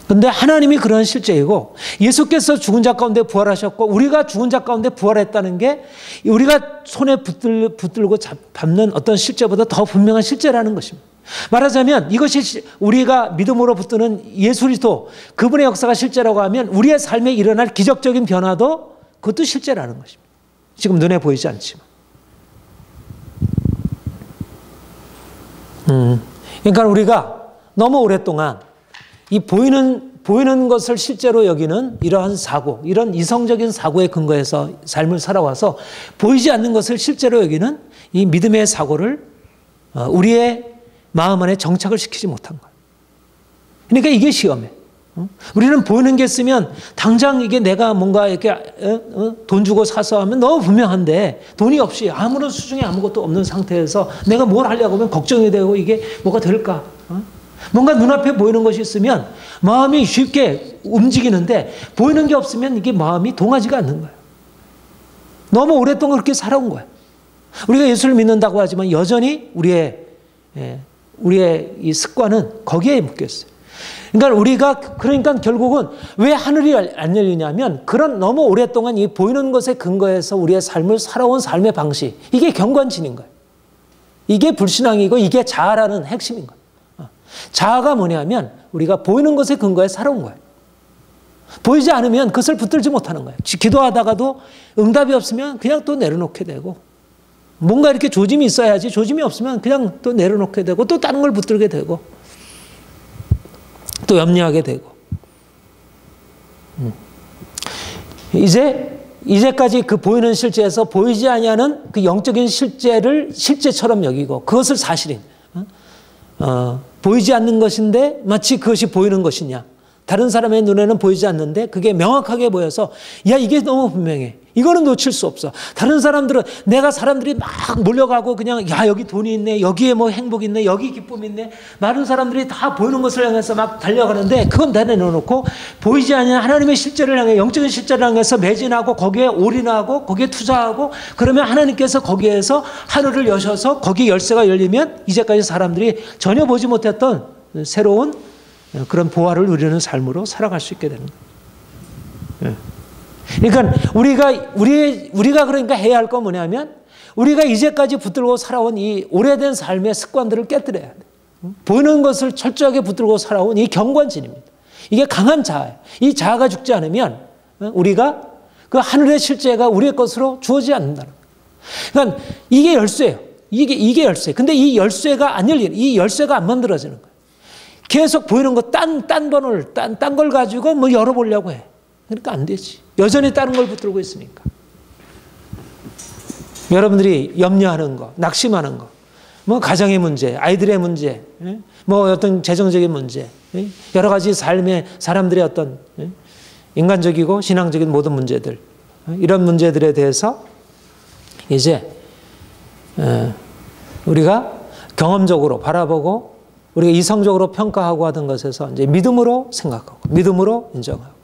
그런데 하나님이 그런 실제이고 예수께서 죽은 자 가운데 부활하셨고 우리가 죽은 자 가운데 부활했다는 게 우리가 손에 붙들고 밟는 어떤 실제보다 더 분명한 실제라는 것입니다. 말하자면 이것이 우리가 믿음으로 붙드는 예수 그리스도 그분의 역사가 실제라고 하면 우리의 삶에 일어날 기적적인 변화도 그것도 실제라는 것입니다. 지금 눈에 보이지 않지만. 그러니까 우리가 너무 오랫동안 이 보이는 것을 실제로 여기는 이러한 사고, 이런 이성적인 사고에 근거해서 삶을 살아와서 보이지 않는 것을 실제로 여기는 이 믿음의 사고를 우리의 마음 안에 정착을 시키지 못한 거예요. 그러니까 이게 시험이에요. 우리는 보이는 게 있으면 당장 이게 내가 뭔가 이렇게 돈 주고 사서 하면 너무 분명한데 돈이 없이 아무런 수중에 아무것도 없는 상태에서 내가 뭘 하려고 하면 걱정이 되고 이게 뭐가 될까? 뭔가 눈앞에 보이는 것이 있으면 마음이 쉽게 움직이는데 보이는 게 없으면 이게 마음이 동하지가 않는 거예요. 너무 오랫동안 그렇게 살아온 거예요. 우리가 예수를 믿는다고 하지만 여전히 우리의 이 습관은 거기에 묶였어요. 그러니까 결국은 왜 하늘이 안 열리냐면 그런 너무 오랫동안 이 보이는 것에 근거해서 우리의 삶을 살아온 삶의 방식, 이게 경관진인 거예요. 이게 불신앙이고 이게 자아라는 핵심인 거예요. 자아가 뭐냐면 우리가 보이는 것에 근거해 살아온 거예요. 보이지 않으면 그것을 붙들지 못하는 거예요. 기도하다가도 응답이 없으면 그냥 또 내려놓게 되고 뭔가 이렇게 조짐이 있어야지 조짐이 없으면 그냥 또 내려놓게 되고 또 다른 걸 붙들게 되고 또 염려하게 되고 이제까지 그 보이는 실제에서 보이지 아니하는 그 영적인 실제를 실제처럼 여기고 그것을 사실인 보이지 않는 것인데 마치 그것이 보이는 것이냐. 다른 사람의 눈에는 보이지 않는데 그게 명확하게 보여서 야 이게 너무 분명해. 이거는 놓칠 수 없어. 다른 사람들은 내가 사람들이 막 몰려가고 그냥 야 여기 돈이 있네. 여기에 뭐 행복이 있네. 여기 기쁨이 있네. 많은 사람들이 다 보이는 것을 향해서 막 달려가는데 그건 다 내려놓고 보이지 않는 하나님의 실제를 향해 영적인 실제를 향해서 매진하고 거기에 올인하고 거기에 투자하고 그러면 하나님께서 거기에서 하늘을 여셔서 거기 열쇠가 열리면 이제까지 사람들이 전혀 보지 못했던 새로운 그런 보화를 누리는 삶으로 살아갈 수 있게 되는 거예요. 그러니까 우리가 그러니까 해야 할 건 뭐냐면 우리가 이제까지 붙들고 살아온 이 오래된 삶의 습관들을 깨뜨려야 돼. 보이는 것을 철저하게 붙들고 살아온 이 경관진입니다. 이게 강한 자아예요. 이 자아가 죽지 않으면 우리가 그 하늘의 실제가 우리의 것으로 주어지지 않는다는 거예요. 그러니까 이게 열쇠예요. 이게 열쇠. 근데 이 열쇠가 안 열리는, 이 열쇠가 안 만들어지는 거예요. 계속 보이는 거 딴 번호를 딴 걸 가지고 뭐 열어보려고 해. 그러니까 안 되지. 여전히 다른 걸 붙들고 있으니까. 여러분들이 염려하는 거, 낙심하는 거, 뭐 가정의 문제, 아이들의 문제, 뭐 어떤 재정적인 문제, 여러 가지 삶의 사람들의 어떤 인간적이고 신앙적인 모든 문제들, 이런 문제들에 대해서 이제 우리가 경험적으로 바라보고 우리가 이성적으로 평가하고 하던 것에서 이제 믿음으로 생각하고 믿음으로 인정하고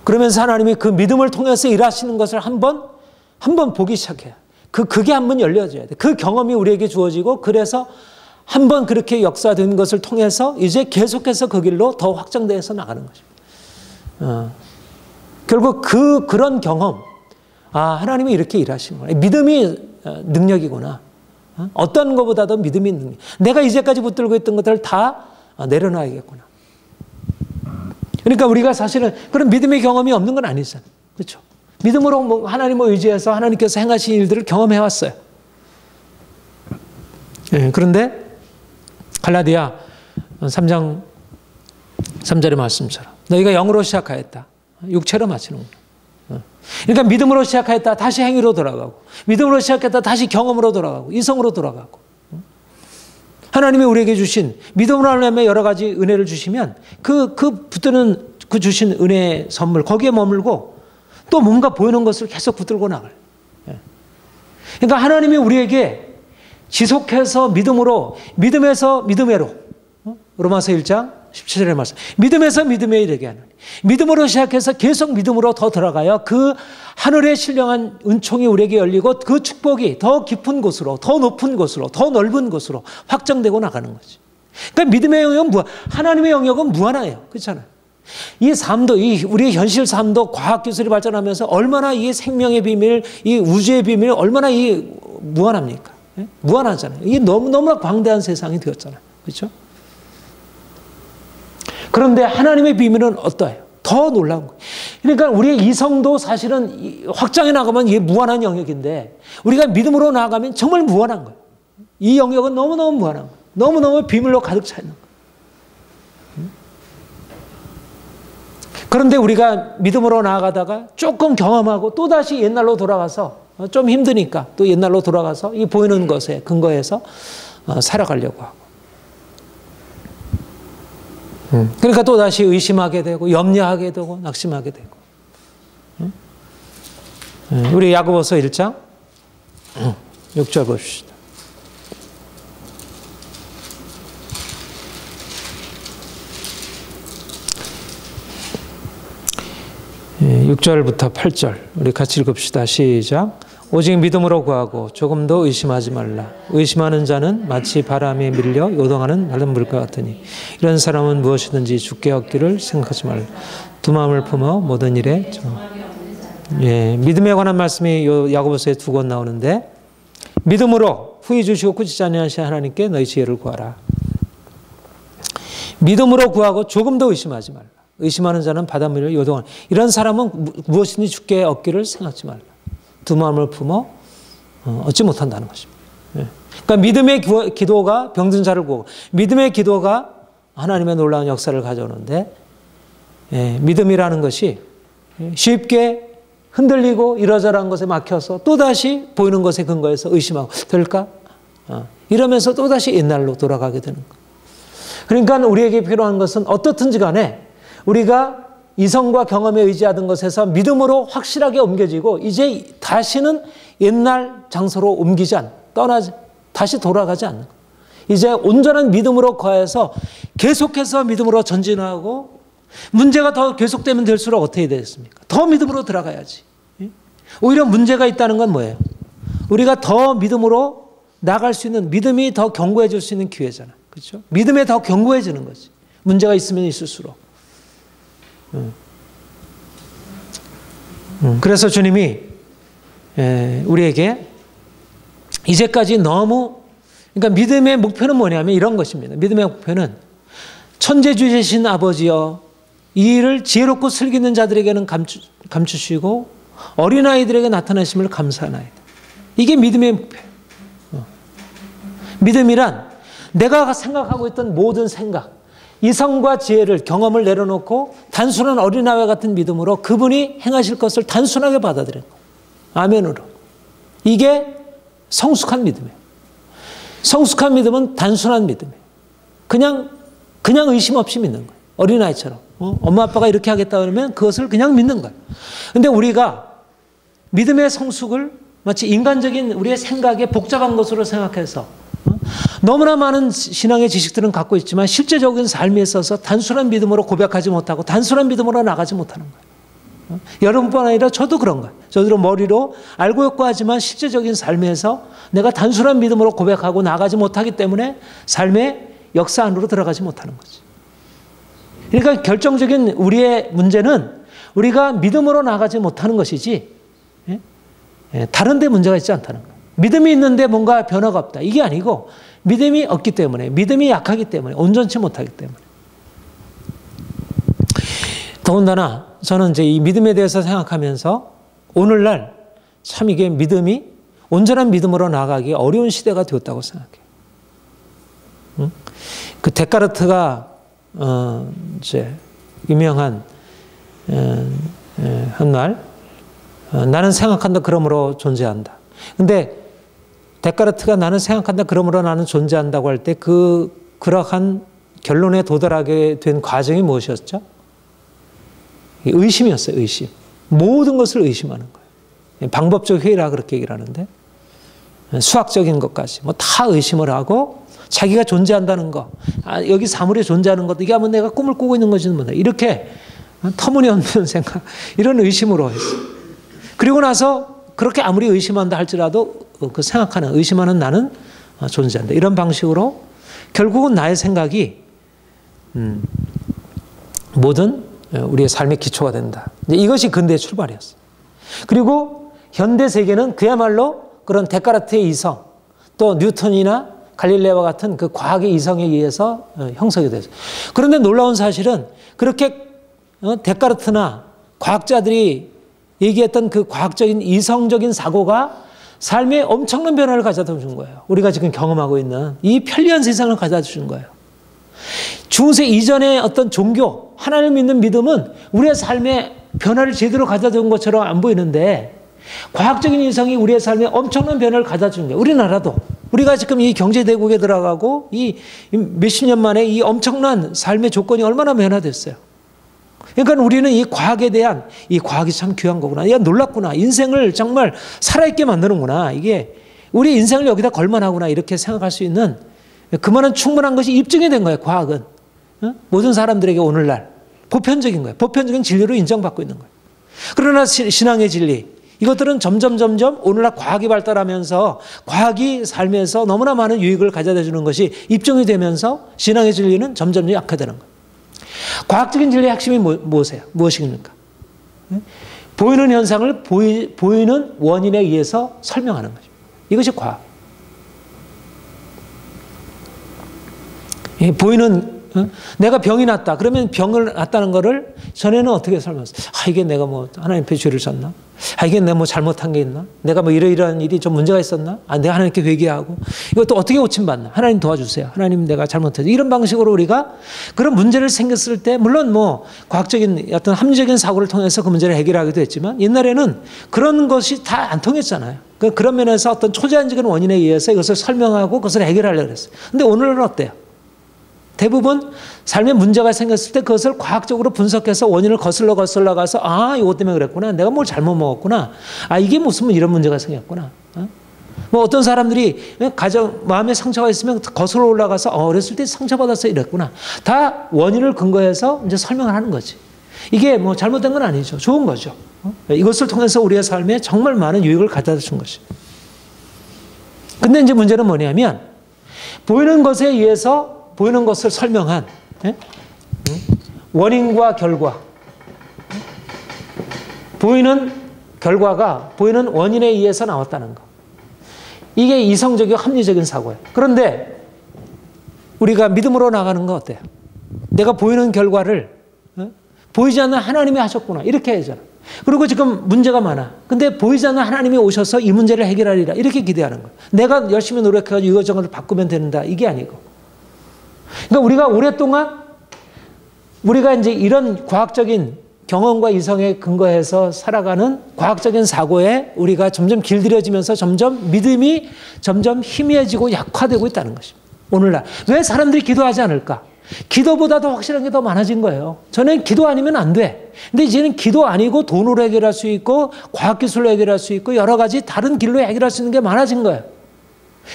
그러면서 하나님이 그 믿음을 통해서 일하시는 것을 한번 보기 시작해요. 그게 한번 열려져야 돼. 그 경험이 우리에게 주어지고 그래서 한번 그렇게 역사된 것을 통해서 이제 계속해서 그 길로 더 확장돼서 나가는 것입니다. 결국 그런 경험, 하나님이 이렇게 일하시는구나. 믿음이 능력이구나. 어떤 것보다도 믿음이 능력. 내가 이제까지 붙들고 있던 것들을 다 내려놔야겠구나. 그러니까 우리가 사실은 그런 믿음의 경험이 없는 건 아니잖아요. 그렇죠? 믿음으로 하나님을 의지해서 하나님께서 행하신 일들을 경험해 왔어요. 그런데 갈라디아 3장 3절의 말씀처럼 너희가 영으로 시작하였다. 육체로 마치는구나. 그러니까 믿음으로 시작했다 다시 행위로 돌아가고 믿음으로 시작했다 다시 경험으로 돌아가고 이성으로 돌아가고 하나님이 우리에게 주신 믿음으로 하려면 여러 가지 은혜를 주시면 그 붙드는 그 주신 은혜의 선물 거기에 머물고 또 뭔가 보이는 것을 계속 붙들고 나가요. 그러니까 하나님이 우리에게 지속해서 믿음으로, 믿음에서 믿음으로. 로마서 1장 17절의 말씀. 믿음에서 믿음에 이르게 하느니. 믿음으로 시작해서 계속 믿음으로 더 들어가야 그 하늘의 신령한 은총이 우리에게 열리고 그 축복이 더 깊은 곳으로, 더 높은 곳으로, 더 넓은 곳으로 확정되고 나가는 거지. 그러니까 믿음의 영역은 하나님의 영역은 무한해요. 그렇잖아요. 이 삶도, 우리의 현실 삶도 과학기술이 발전하면서 얼마나 이 생명의 비밀, 이 우주의 비밀, 얼마나 무한합니까? 무한하잖아요. 이게 너무나 광대한 세상이 되었잖아요. 그렇죠? 그런데 하나님의 비밀은 어떠해요? 더 놀라운 거예요. 그러니까 우리의 이성도 사실은 확장해 나가면 이게 무한한 영역인데 우리가 믿음으로 나아가면 정말 무한한 거예요. 이 영역은 너무너무 무한한 거예요. 너무너무 비밀로 가득 차 있는 거예요. 그런데 우리가 믿음으로 나아가다가 조금 경험하고 또다시 옛날로 돌아가서 좀 힘드니까 또 옛날로 돌아가서 이 보이는 것에 근거해서 살아가려고 하고. 그러니까 또다시 의심하게 되고 염려하게 되고 낙심하게 되고. 우리 야고보서 1장 6절 보십시다. 6절부터 8절 우리 같이 읽읍시다. 시작. 오직 믿음으로 구하고 조금도 의심하지 말라. 의심하는 자는 마치 바람에 밀려 요동하는 마른 물과 같으니 이런 사람은 무엇이든지 주께 얻기를 생각하지 말라. 두 마음을 품어 모든 일에 믿음에 관한 말씀이 야고보서에 두 권 나오는데 믿음으로 후히 주시고 꾸짖지 아니하시는 하나님께 너희 지혜를 구하라. 믿음으로 구하고 조금도 의심하지 말라. 의심하는 자는 바닷물에 요동하는 이런 사람은 무엇이든지 주께 얻기를 생각하지 말라. 두 마음을 품어 얻지 못한다는 것입니다. 그러니까 믿음의 기도가 병든 자를 구하고 믿음의 기도가 하나님의 놀라운 역사를 가져오는데 믿음이라는 것이 쉽게 흔들리고 이러저러한 것에 막혀서 또다시 보이는 것에 근거해서 의심하고 될까? 이러면서 또다시 옛날로 돌아가게 되는 것. 그러니까 우리에게 필요한 것은 어떻든지 간에 우리가 이성과 경험에 의지하던 것에서 믿음으로 확실하게 옮겨지고 이제 다시는 옛날 장소로 옮기지 떠나지 다시 돌아가지 않는 것. 이제 온전한 믿음으로 거해서 계속해서 믿음으로 전진하고 문제가 더 계속되면 될수록 어떻게 되겠습니까? 더 믿음으로 들어가야지. 오히려 문제가 있다는 건 뭐예요? 우리가 더 믿음으로 나갈 수 있는 믿음이 더 견고해질 수 있는 기회잖아. 그렇죠? 믿음에 더 견고해지는 거지. 문제가 있으면 있을수록. 그래서 주님이 우리에게 이제까지 너무 그러니까 믿음의 목표는 뭐냐면 이런 것입니다. 믿음의 목표는 천재주이신 아버지여 이 일을 지혜롭고 슬기는 자들에게는 감추시고 어린아이들에게 나타나심을 감사하나이다. 이게 믿음의 목표예요. 믿음이란 내가 생각하고 있던 모든 생각 이성과 지혜를 경험을 내려놓고 단순한 어린아이 같은 믿음으로 그분이 행하실 것을 단순하게 받아들이는 거예요. 아멘으로. 이게 성숙한 믿음이에요. 성숙한 믿음은 단순한 믿음이에요. 그냥 의심 없이 믿는 거예요. 어린아이처럼. 엄마 아빠가 이렇게 하겠다 그러면 그것을 그냥 믿는 거예요. 근데 우리가 믿음의 성숙을 마치 인간적인 우리의 생각에 복잡한 것으로 생각해서 너무나 많은 신앙의 지식들은 갖고 있지만 실제적인 삶에 있어서 단순한 믿음으로 고백하지 못하고 단순한 믿음으로 나가지 못하는 거예요. 여러분뿐 아니라 저도 그런 거예요. 저도 머리로 알고 있고 하지만 실제적인 삶에서 내가 단순한 믿음으로 고백하고 나가지 못하기 때문에 삶의 역사 안으로 들어가지 못하는 거지. 그러니까 결정적인 우리의 문제는 우리가 믿음으로 나가지 못하는 것이지 다른 데 문제가 있지 않다는 거예요. 믿음이 있는데 뭔가 변화가 없다. 이게 아니고 믿음이 없기 때문에 믿음이 약하기 때문에 온전치 못하기 때문에 더군다나 저는 이제 이 믿음에 대해서 생각하면서 오늘날 참 이게 믿음이 온전한 믿음으로 나가기 어려운 시대가 되었다고 생각해요. 그 데카르트가 이제 유명한 한 말 나는 생각한다 그러므로 존재한다. 근데 데카르트가 나는 생각한다 그러므로 나는 존재한다고 할 때 그러한 결론에 도달하게 된 과정이 무엇이었죠? 의심이었어요. 의심. 모든 것을 의심하는 거예요. 방법적 회의라 그렇게 얘기를 하는데 수학적인 것까지 뭐 다 의심을 하고 자기가 존재한다는 거, 여기 사물이 존재하는 것도 이게 한번 내가 꿈을 꾸고 있는 것인지 모르겠다. 이렇게 터무니없는 생각, 이런 의심으로 했어요. 그리고 나서 그렇게 아무리 의심한다 할지라도 그 생각하는, 의심하는 나는 존재한다. 이런 방식으로 결국은 나의 생각이 모든 우리의 삶의 기초가 된다. 이것이 근대의 출발이었어요. 그리고 현대 세계는 그야말로 그런 데카르트의 이성, 또 뉴턴이나 갈릴레오와 같은 그 과학의 이성에 의해서 형성이 됐어요. 그런데 놀라운 사실은 그렇게 데카르트나 과학자들이 얘기했던 그 과학적인 이성적인 사고가 삶에 엄청난 변화를 가져다 준 거예요. 우리가 지금 경험하고 있는 이 편리한 세상을 가져다 준 거예요. 중세 이전의 어떤 종교, 하나님을 믿는 믿음은 우리의 삶에 변화를 제대로 가져다 준 것처럼 안 보이는데 과학적인 이성이 우리의 삶에 엄청난 변화를 가져다 준 거예요. 우리나라도. 우리가 지금 이 경제대국에 들어가고 이 몇십 년 만에 이 엄청난 삶의 조건이 얼마나 변화됐어요. 그러니까 우리는 이 과학에 대한, 이 과학이 참 귀한 거구나. 야, 놀랍구나. 인생을 정말 살아있게 만드는구나. 이게 우리 인생을 여기다 걸만하구나. 이렇게 생각할 수 있는 그만한 충분한 것이 입증이 된 거예요. 과학은. 모든 사람들에게 오늘날 보편적인 거예요. 보편적인 진리로 인정받고 있는 거예요. 그러나 신앙의 진리, 이것들은 점점 오늘날 과학이 발달하면서 과학이 삶에서 너무나 많은 유익을 가져다 주는 것이 입증이 되면서 신앙의 진리는 점점 약화되는 거예요. 과학적인 진리의 핵심이 무엇입니까? 보이는 현상을 보이는 원인에 의해서 설명하는 거죠. 이것이 과학. 내가 병이 났다. 그러면 병을 났다는 거를 전에는 어떻게 설명했어요? 이게 내가 뭐 하나님께 죄를 졌나? 이게 내가 뭐 잘못한 게 있나? 내가 뭐 이러이러한 일이 좀 문제가 있었나? 내가 하나님께 회개하고 이것도 어떻게 고침받나? 하나님 도와주세요. 하나님 내가 잘못했어. 이런 방식으로 우리가 그런 문제를 생겼을 때 물론 뭐 과학적인 어떤 합리적인 사고를 통해서 그 문제를 해결하기도 했지만 옛날에는 그런 것이 다 안 통했잖아요. 그런 면에서 어떤 초자연적인 원인에 의해서 이것을 설명하고 그것을 해결하려고 했어요. 근데 오늘은 어때요? 대부분 삶에 문제가 생겼을 때 그것을 과학적으로 분석해서 원인을 거슬러 가서 이것 때문에 그랬구나. 내가 뭘 잘못 먹었구나. 이게 무슨 이런 문제가 생겼구나. 뭐 어떤 사람들이 마음에 상처가 있으면 거슬러 올라가서 어렸을 때 상처받아서 이랬구나. 다 원인을 근거해서 이제 설명을 하는 거지. 이게 뭐 잘못된 건 아니죠. 좋은 거죠. 이것을 통해서 우리의 삶에 정말 많은 유익을 가져다 준 것이. 근데 이제 문제는 뭐냐면 보이는 것에 의해서 보이는 것을 설명한 원인과 결과, 보이는 결과가 보이는 원인에 의해서 나왔다는 거. 이게 이성적이고 합리적인 사고예요. 그런데 우리가 믿음으로 나가는 거 어때요? 내가 보이는 결과를 보이지 않는 하나님이 하셨구나. 이렇게 해야잖아. 그리고 지금 문제가 많아. 근데 보이지 않는 하나님이 오셔서 이 문제를 해결하리라. 이렇게 기대하는 거예요. 내가 열심히 노력해가지고 이것저것 바꾸면 된다. 이게 아니고. 그러니까 우리가 오랫동안 우리가 이제 이런 과학적인 경험과 이성에 근거해서 살아가는 과학적인 사고에 우리가 점점 길들여지면서 점점 믿음이 점점 희미해지고 약화되고 있다는 것입니다. 오늘날. 왜 사람들이 기도하지 않을까? 기도보다도 확실한 게 더 많아진 거예요. 전엔 기도 아니면 안 돼. 근데 이제는 기도 아니고 돈으로 해결할 수 있고 과학기술로 해결할 수 있고 여러 가지 다른 길로 해결할 수 있는 게 많아진 거예요.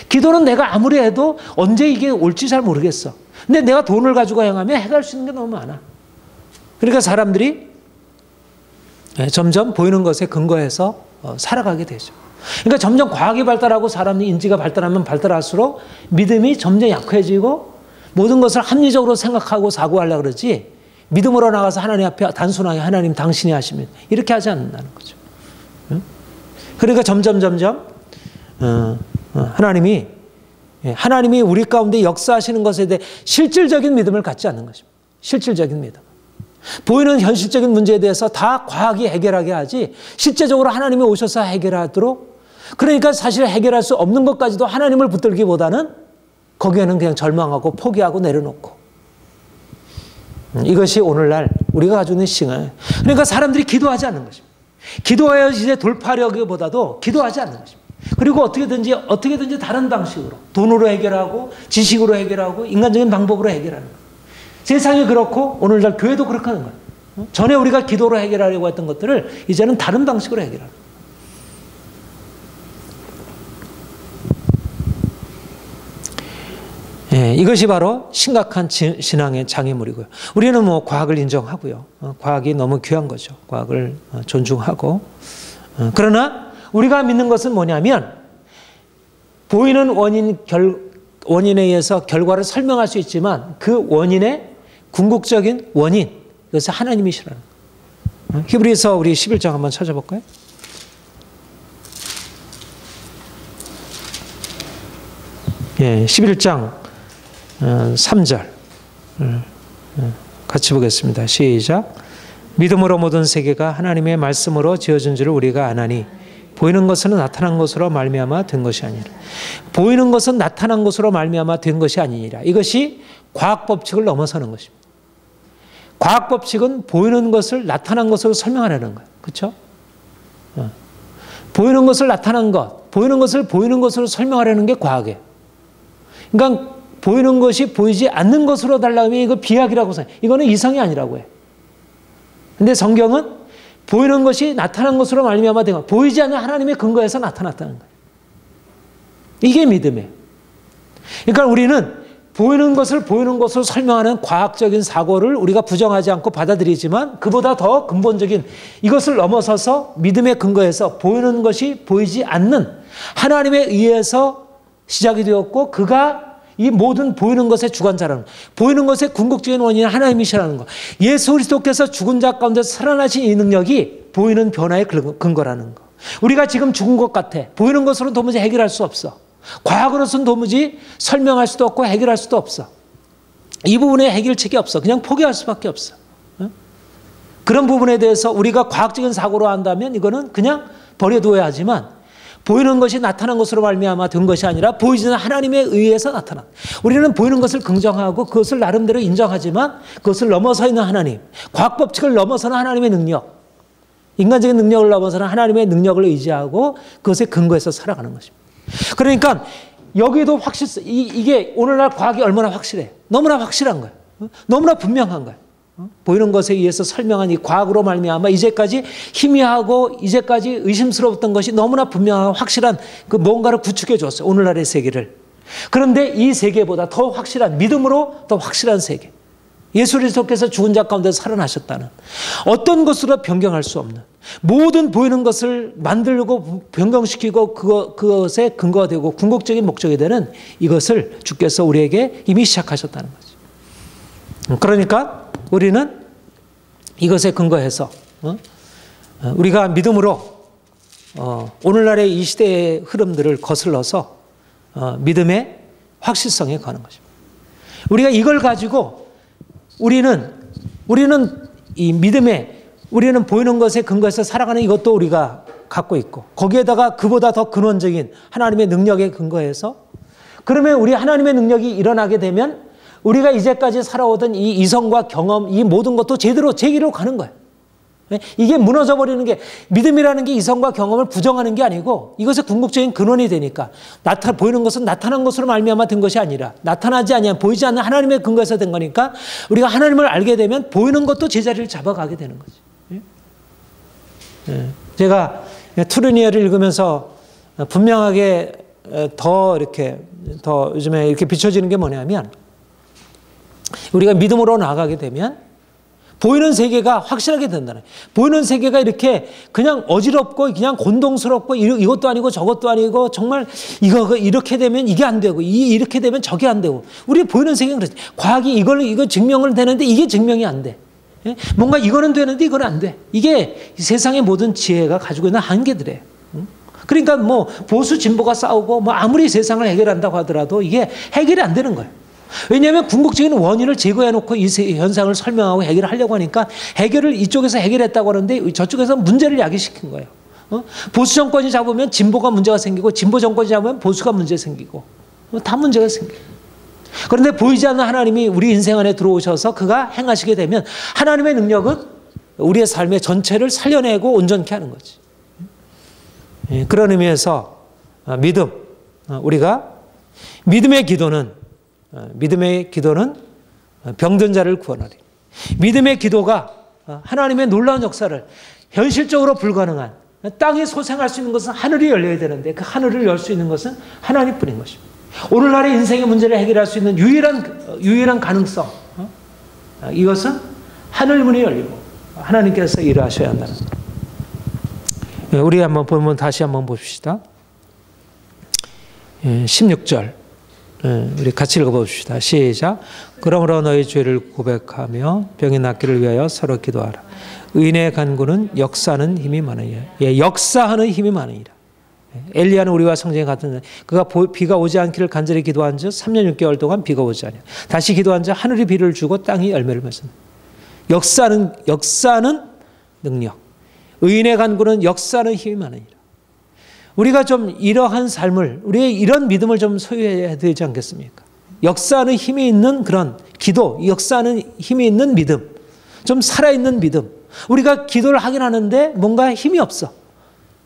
기도는 내가 아무리 해도 언제 이게 올지 잘 모르겠어. 근데 내가 돈을 가지고 행하면 해결할 수 있는 게 너무 많아. 그러니까 사람들이 점점 보이는 것에 근거해서 살아가게 되죠. 그러니까 점점 과학이 발달하고 사람의 인지가 발달하면 발달할수록 믿음이 점점 약해지고 모든 것을 합리적으로 생각하고 사고하려고 그러지 믿음으로 나가서 하나님 앞에 단순하게 하나님 당신이 하시면 이렇게 하지 않는다는 거죠. 그러니까 점점 하나님이 우리 가운데 역사하시는 것에 대해 실질적인 믿음을 갖지 않는 것입니다. 실질적인 믿음. 보이는 현실적인 문제에 대해서 다 과학이 해결하게 하지 실제적으로 하나님이 오셔서 해결하도록, 그러니까 사실 해결할 수 없는 것까지도 하나님을 붙들기보다는 거기에는 그냥 절망하고 포기하고 내려놓고, 이것이 오늘날 우리가 가지고 있는 시간. 그러니까 사람들이 기도하지 않는 것입니다. 기도해야 이제 돌파하려기보다도 기도하지 않는 것입니다. 그리고 어떻게든지 다른 방식으로 돈으로 해결하고 지식으로 해결하고 인간적인 방법으로 해결하는 거예요. 세상이 그렇고 오늘날 교회도 그렇게 하는 거예요. 전에 우리가 기도로 해결하려고 했던 것들을 이제는 다른 방식으로 해결하는 거예요. 이것이 바로 심각한 신앙의 장애물이고요. 우리는 뭐 과학을 인정하고요. 과학이 너무 귀한 거죠. 과학을 존중하고. 그러나 우리가 믿는 것은 뭐냐면 보이는 원인에 의해서 결과를 설명할 수 있지만 그 원인의 궁극적인 원인, 그것은 하나님이시라는 거예요. 히브리서 우리 11장 한번 찾아볼까요? 예, 11장 3절 같이 보겠습니다. 시작. 믿음으로 모든 세계가 하나님의 말씀으로 지어진 줄을 우리가 아나니 보이는 것은 나타난 것으로 말미암아 된 것이 아니라. 보이는 것은 나타난 것으로 말미암아 된 것이 아니니라. 이것이 과학 법칙을 넘어서는 것입니다. 과학 법칙은 보이는 것을 나타난 것으로 설명하려는 거예요. 그렇죠? 보이는 것을 나타난 것, 보이는 것을 보이는 것으로 설명하려는 게 과학이에요. 그러니까 보이는 것이 보이지 않는 것으로 달라면 이거 비약이라고 생각해요. 이거는 이성이 아니라고 해요. 근데 성경은 보이는 것이 나타난 것으로 말미암아 된 것, 보이지 않는 하나님의 근거에서 나타났다는 거예요. 이게 믿음이에요. 그러니까 우리는 보이는 것을 보이는 것으로 설명하는 과학적인 사고를 우리가 부정하지 않고 받아들이지만 그보다 더 근본적인 이것을 넘어서서 믿음의 근거에서 보이는 것이 보이지 않는 하나님에 의해서 시작이 되었고 그가 이 모든 보이는 것의 주관자라는 거. 보이는 것의 궁극적인 원인은 하나님이시라는 거. 예수 그리스도께서 죽은 자 가운데 살아나신 이 능력이 보이는 변화의 근거라는 거. 우리가 지금 죽은 것 같아. 보이는 것으로는 도무지 해결할 수 없어. 과학으로서는 도무지 설명할 수도 없고 해결할 수도 없어. 이 부분에 해결책이 없어. 그냥 포기할 수밖에 없어. 그런 부분에 대해서 우리가 과학적인 사고로 한다면 이거는 그냥 버려두어야 하지만 보이는 것이 나타난 것으로 말미암아 된 것이 아니라 보이지는 하나님에 의해서 나타난. 우리는 보이는 것을 긍정하고 그것을 나름대로 인정하지만 그것을 넘어서 있는 하나님, 과학 법칙을 넘어서는 하나님의 능력, 인간적인 능력을 넘어서는 하나님의 능력을 의지하고 그것의 근거에서 살아가는 것입니다. 그러니까 여기도 이게 오늘날 과학이 얼마나 확실해. 너무나 확실한 거예요. 너무나 분명한 거예요. 보이는 것에 의해서 설명한 이 과학으로 말미암아 이제까지 희미하고 이제까지 의심스러웠던 것이 너무나 분명하고 확실한 그 뭔가를 구축해 줬어요. 오늘날의 세계를. 그런데 이 세계보다 더 확실한 믿음으로 더 확실한 세계. 예수 그리스도께서 죽은 자 가운데 살아나셨다는 어떤 것으로 변경할 수 없는 모든 보이는 것을 만들고 변경시키고 그것의 근거가 되고 궁극적인 목적이 되는 이것을 주께서 우리에게 이미 시작하셨다는 거죠. 그러니까 우리는 이것에 근거해서 우리가 믿음으로 오늘날의 이 시대의 흐름들을 거슬러서 믿음의 확실성에 가는 것입니다. 우리가 이걸 가지고 우리는 이 믿음에 우리는 보이는 것에 근거해서 살아가는 이것도 우리가 갖고 있고 거기에다가 그보다 더 근원적인 하나님의 능력에 근거해서 그러면 우리 하나님의 능력이 일어나게 되면 우리가 이제까지 살아오던 이 이성과 경험, 이 모든 것도 제대로 제 길로 가는 거예요. 이게 무너져 버리는 게 믿음이라는 게 이성과 경험을 부정하는 게 아니고 이것의 궁극적인 근원이 되니까 보이는 것은 나타난 것으로 말미암아 된 것이 아니라 나타나지 아니한 보이지 않는 하나님의 근거에서 된 거니까 우리가 하나님을 알게 되면 보이는 것도 제자리를 잡아가게 되는 거지. 제가 투르니에를 읽으면서 분명하게 더 요즘에 이렇게 비춰지는 게 뭐냐면 우리가 믿음으로 나아가게 되면 보이는 세계가 확실하게 된다는 거예요. 보이는 세계가 이렇게 그냥 어지럽고 그냥 곤동스럽고 이것도 아니고 저것도 아니고 정말 이거 이렇게 되면 이게 안 되고 이렇게 되면 저게 안 되고 우리 보이는 세계는 그렇지. 과학이 이거 증명을 되는데 이게 증명이 안 돼. 뭔가 이거는 되는데 이거는 안 돼. 이게 세상의 모든 지혜가 가지고 있는 한계들이에요. 그러니까 뭐 보수 진보가 싸우고 뭐 아무리 세상을 해결한다고 하더라도 이게 해결이 안 되는 거예요. 왜냐하면 궁극적인 원인을 제거해놓고 이 현상을 설명하고 해결을 하려고 하니까 해결을 이쪽에서 해결했다고 하는데 저쪽에서 문제를 야기시킨 거예요. 보수 정권이 잡으면 진보가 문제가 생기고 진보 정권이 잡으면 보수가 문제 생기고 다 문제가 생겨요. 그런데 보이지 않는 하나님이 우리 인생 안에 들어오셔서 그가 행하시게 되면 하나님의 능력은 우리의 삶의 전체를 살려내고 온전케 하는 거지. 그런 의미에서 믿음, 우리가 믿음의 기도는 병든 자를 구원하리. 믿음의 기도가 하나님의 놀라운 역사를 현실적으로 불가능한 땅에 소생할 수 있는 것은 하늘이 열려야 되는데 그 하늘을 열 수 있는 것은 하나님뿐인 것입니다. 오늘날의 인생의 문제를 해결할 수 있는 유일한 가능성, 이것은 하늘 문이 열리고 하나님께서 일하셔야 한다는 것. 우리 한번 보면 다시 한번 봅시다. 16절 우리 같이 읽어봅시다. 시작. 그러므로 너희 죄를 고백하며 병이 낫기를 위하여 서로 기도하라. 의인의 간구는 역사하는 힘이 많으니라. 역사하는 힘이 많으니라. 엘리야는 우리와 성경에 같은 그가 비가 오지 않기를 간절히 기도한 즉 3년 6개월 동안 비가 오지 않아. 다시 기도한 즉 하늘이 비를 주고 땅이 열매를 맺습니다. 역사하는 능력. 의인의 간구는 역사하는 힘이 많으니라. 우리가 좀 이러한 삶을, 우리의 이런 믿음을 좀 소유해야 되지 않겠습니까? 역사하는 힘이 있는 그런 기도, 역사하는 힘이 있는 믿음, 좀 살아있는 믿음. 우리가 기도를 하긴 하는데 뭔가 힘이 없어.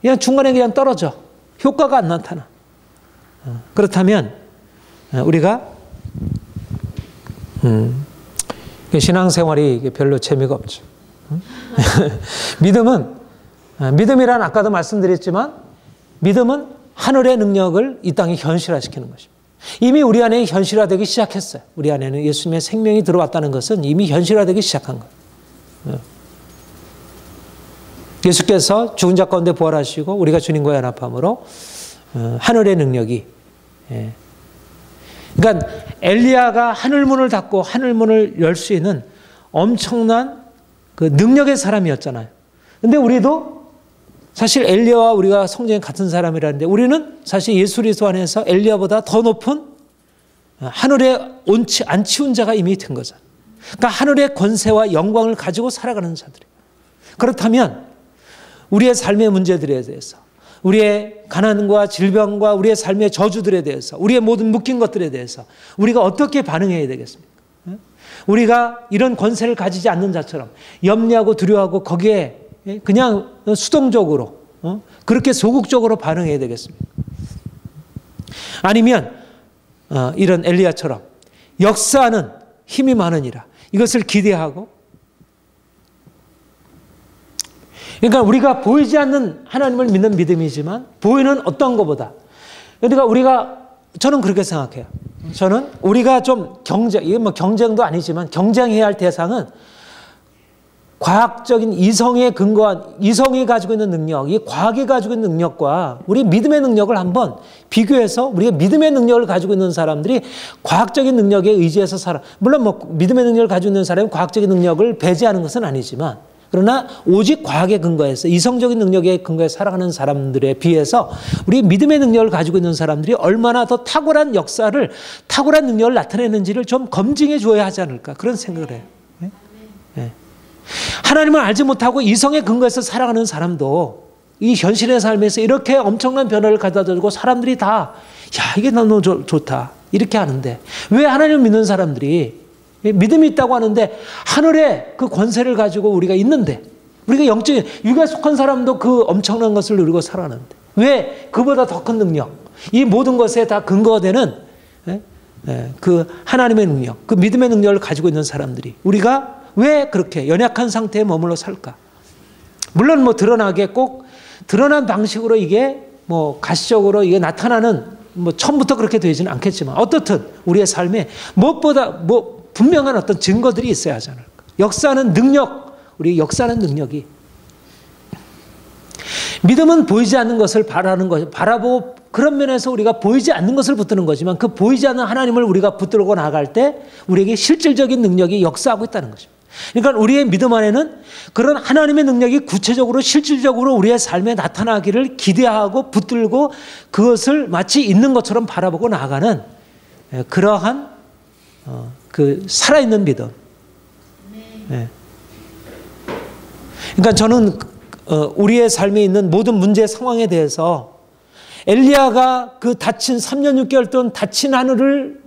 그냥 중간에 그냥 떨어져. 효과가 안 나타나. 그렇다면 우리가 신앙생활이 별로 재미가 없죠. 믿음이란 아까도 말씀드렸지만 믿음은 하늘의 능력을 이 땅에 현실화시키는 것입니다. 이미 우리 안에 현실화되기 시작했어요. 우리 안에는 예수님의 생명이 들어왔다는 것은 이미 현실화되기 시작한 거예요. 예수께서 죽은 자 가운데 부활하시고 우리가 주님과 연합함으로 하늘의 능력이, 그러니까 엘리야가 하늘문을 닫고 하늘문을 열 수 있는 엄청난 그 능력의 사람이었잖아요. 근데 우리도 사실 엘리야와 우리가 성경에 같은 사람이라는데 우리는 사실 예수 그리스도 안에서 엘리야보다 더 높은 하늘에 안 치운 자가 이미 된 거잖아요. 그러니까 하늘의 권세와 영광을 가지고 살아가는 자들이에요. 그렇다면 우리의 삶의 문제들에 대해서, 우리의 가난과 질병과 우리의 삶의 저주들에 대해서, 우리의 모든 묶인 것들에 대해서 우리가 어떻게 반응해야 되겠습니까? 우리가 이런 권세를 가지지 않는 자처럼 염려하고 두려워하고 거기에 그냥 수동적으로 그렇게 소극적으로 반응해야 되겠습니까? 아니면 이런 엘리야처럼 역사하는 힘이 많으니라 이것을 기대하고, 그러니까 우리가 보이지 않는 하나님을 믿는 믿음이지만 보이는 어떤 것보다, 그러니까 저는 그렇게 생각해요. 저는 우리가 좀 이게 뭐 경쟁도 아니지만 경쟁해야 할 대상은 과학적인 이성에 근거한, 이성이 가지고 있는 능력, 이 과학이 가지고 있는 능력과 우리 믿음의 능력을 한번 비교해서 우리가 믿음의 능력을 가지고 있는 사람들이 과학적인 능력에 의지해서 물론 뭐 믿음의 능력을 가지고 있는 사람이 과학적인 능력을 배제하는 것은 아니지만, 그러나 오직 과학에 근거해서 이성적인 능력에 근거해서 살아가는 사람들에 비해서 우리 믿음의 능력을 가지고 있는 사람들이 얼마나 더 탁월한 역사를, 탁월한 능력을 나타내는지를 좀 검증해 줘야 하지 않을까 그런 생각을 해요. 네? 하나님을 알지 못하고 이성에 근거해서 살아가는 사람도 이 현실의 삶에서 이렇게 엄청난 변화를 가져다 주고 사람들이 다 이게 너무 좋다 이렇게 하는데, 왜 하나님을 믿는 사람들이 믿음이 있다고 하는데 하늘의 그 권세를 가지고 우리가 있는데, 우리가 영적인 육에 속한 사람도 그 엄청난 것을 누리고 살아가는데 왜 그보다 더 큰 능력, 이 모든 것에 다 근거가 되는 그 하나님의 능력, 그 믿음의 능력을 가지고 있는 사람들이 우리가 왜 그렇게 연약한 상태에 머물러 살까? 물론 뭐 드러난 방식으로 이게 뭐 가시적으로 이게 나타나는 뭐 처음부터 그렇게 되지는 않겠지만 어떻든 우리의 삶에 무엇보다 분명한 어떤 증거들이 있어야 하지 않을까? 역사하는 능력, 우리 역사하는 능력이, 믿음은 보이지 않는 것을 바라보고 그런 면에서 우리가 보이지 않는 것을 붙드는 거지만 그 보이지 않는 하나님을 우리가 붙들고 나갈 때 우리에게 실질적인 능력이 역사하고 있다는 것입니다. 그러니까 우리의 믿음 안에는 그런 하나님의 능력이 구체적으로 실질적으로 우리의 삶에 나타나기를 기대하고 붙들고 그것을 마치 있는 것처럼 바라보고 나아가는 그러한 그 살아있는 믿음. 그러니까 저는 우리의 삶에 있는 모든 문제 상황에 대해서 엘리야가 그 닫힌 3년 6개월 동안 닫힌 하늘을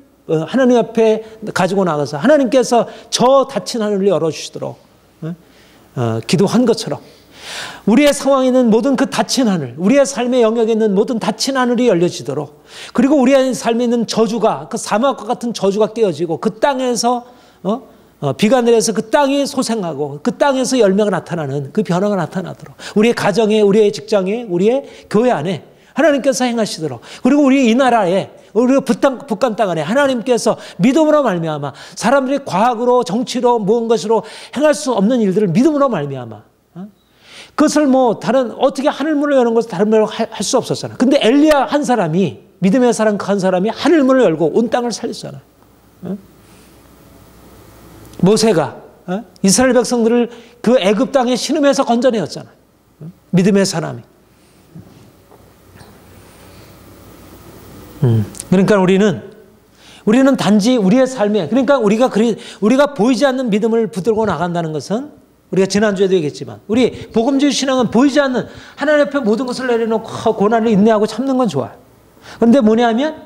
하나님 앞에 가지고 나가서 하나님께서 저 닫힌 하늘을 열어주시도록 기도한 것처럼 우리의 상황에 있는 모든 그 닫힌 하늘, 우리의 삶의 영역에 있는 모든 닫힌 하늘이 열려지도록, 그리고 우리의 삶에 있는 저주가, 그 사막과 같은 저주가 깨어지고 그 땅에서 비가 내려서 그 땅이 소생하고 그 땅에서 열매가 나타나는 그 변화가 나타나도록, 우리의 가정에, 우리의 직장에, 우리의 교회 안에 하나님께서 행하시도록, 그리고 우리 이 나라에, 우리가 북한 땅 안에 하나님께서 믿음으로 말미암아 사람들이 과학으로 정치로 무언 것으로 행할 수 없는 일들을 믿음으로 말미암아 그것을 뭐 다른 어떻게 하늘문을 여는 것을 다른 말로 할 수 없었잖아. 근데 엘리야 한 사람이 믿음의 사람 한 사람이 하늘문을 열고 온 땅을 살렸잖아. 모세가 이스라엘 백성들을 그 애굽 땅의 신음에서 건져내었잖아. 믿음의 사람이. 그러니까 우리는 단지 우리의 삶에 그러니까 우리가 보이지 않는 믿음을 붙들고 나간다는 것은 우리가 지난주에도 얘기했지만 우리 복음주의 신앙은 보이지 않는 하나님 앞에 모든 것을 내려놓고 고난을 인내하고 참는 건 좋아요. 그런데 뭐냐면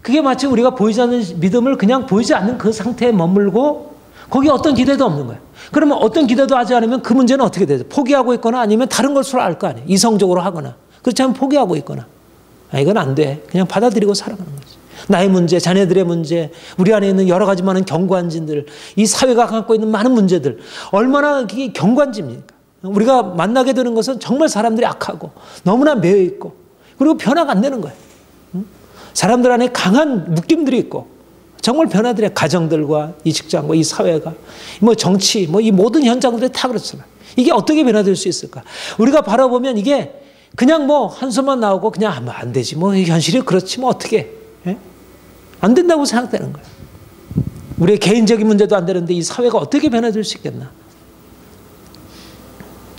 그게 마치 우리가 보이지 않는 믿음을 그냥 보이지 않는 그 상태에 머물고 거기에 어떤 기대도 없는 거예요. 그러면 어떤 기대도 하지 않으면 그 문제는 어떻게 되죠? 포기하고 있거나 아니면 다른 것으로 알 거 아니에요. 이성적으로 하거나 그렇지 않으면 포기하고 있거나 이건 안 돼. 그냥 받아들이고 살아가는 거지. 나의 문제, 자녀들의 문제, 우리 안에 있는 여러 가지 많은 경관진들, 이 사회가 갖고 있는 많은 문제들 얼마나 이게 경관지입니까? 우리가 만나게 되는 것은 정말 사람들이 악하고 너무나 매여 있고 그리고 변화가 안 되는 거예요. 사람들 안에 강한 묶임들이 있고 정말 변화들이 가정들과 이 직장과 이 사회가 뭐 정치 뭐 이 모든 현장들이 다 그렇잖아요. 이게 어떻게 변화될 수 있을까? 우리가 바라보면 이게 그냥 뭐 한숨만 나오고 그냥 안 되지 뭐 현실이 그렇지 뭐 어떻게 안 된다고 생각되는 거예요. 우리의 개인적인 문제도 안 되는데 이 사회가 어떻게 변화될 수 있겠나?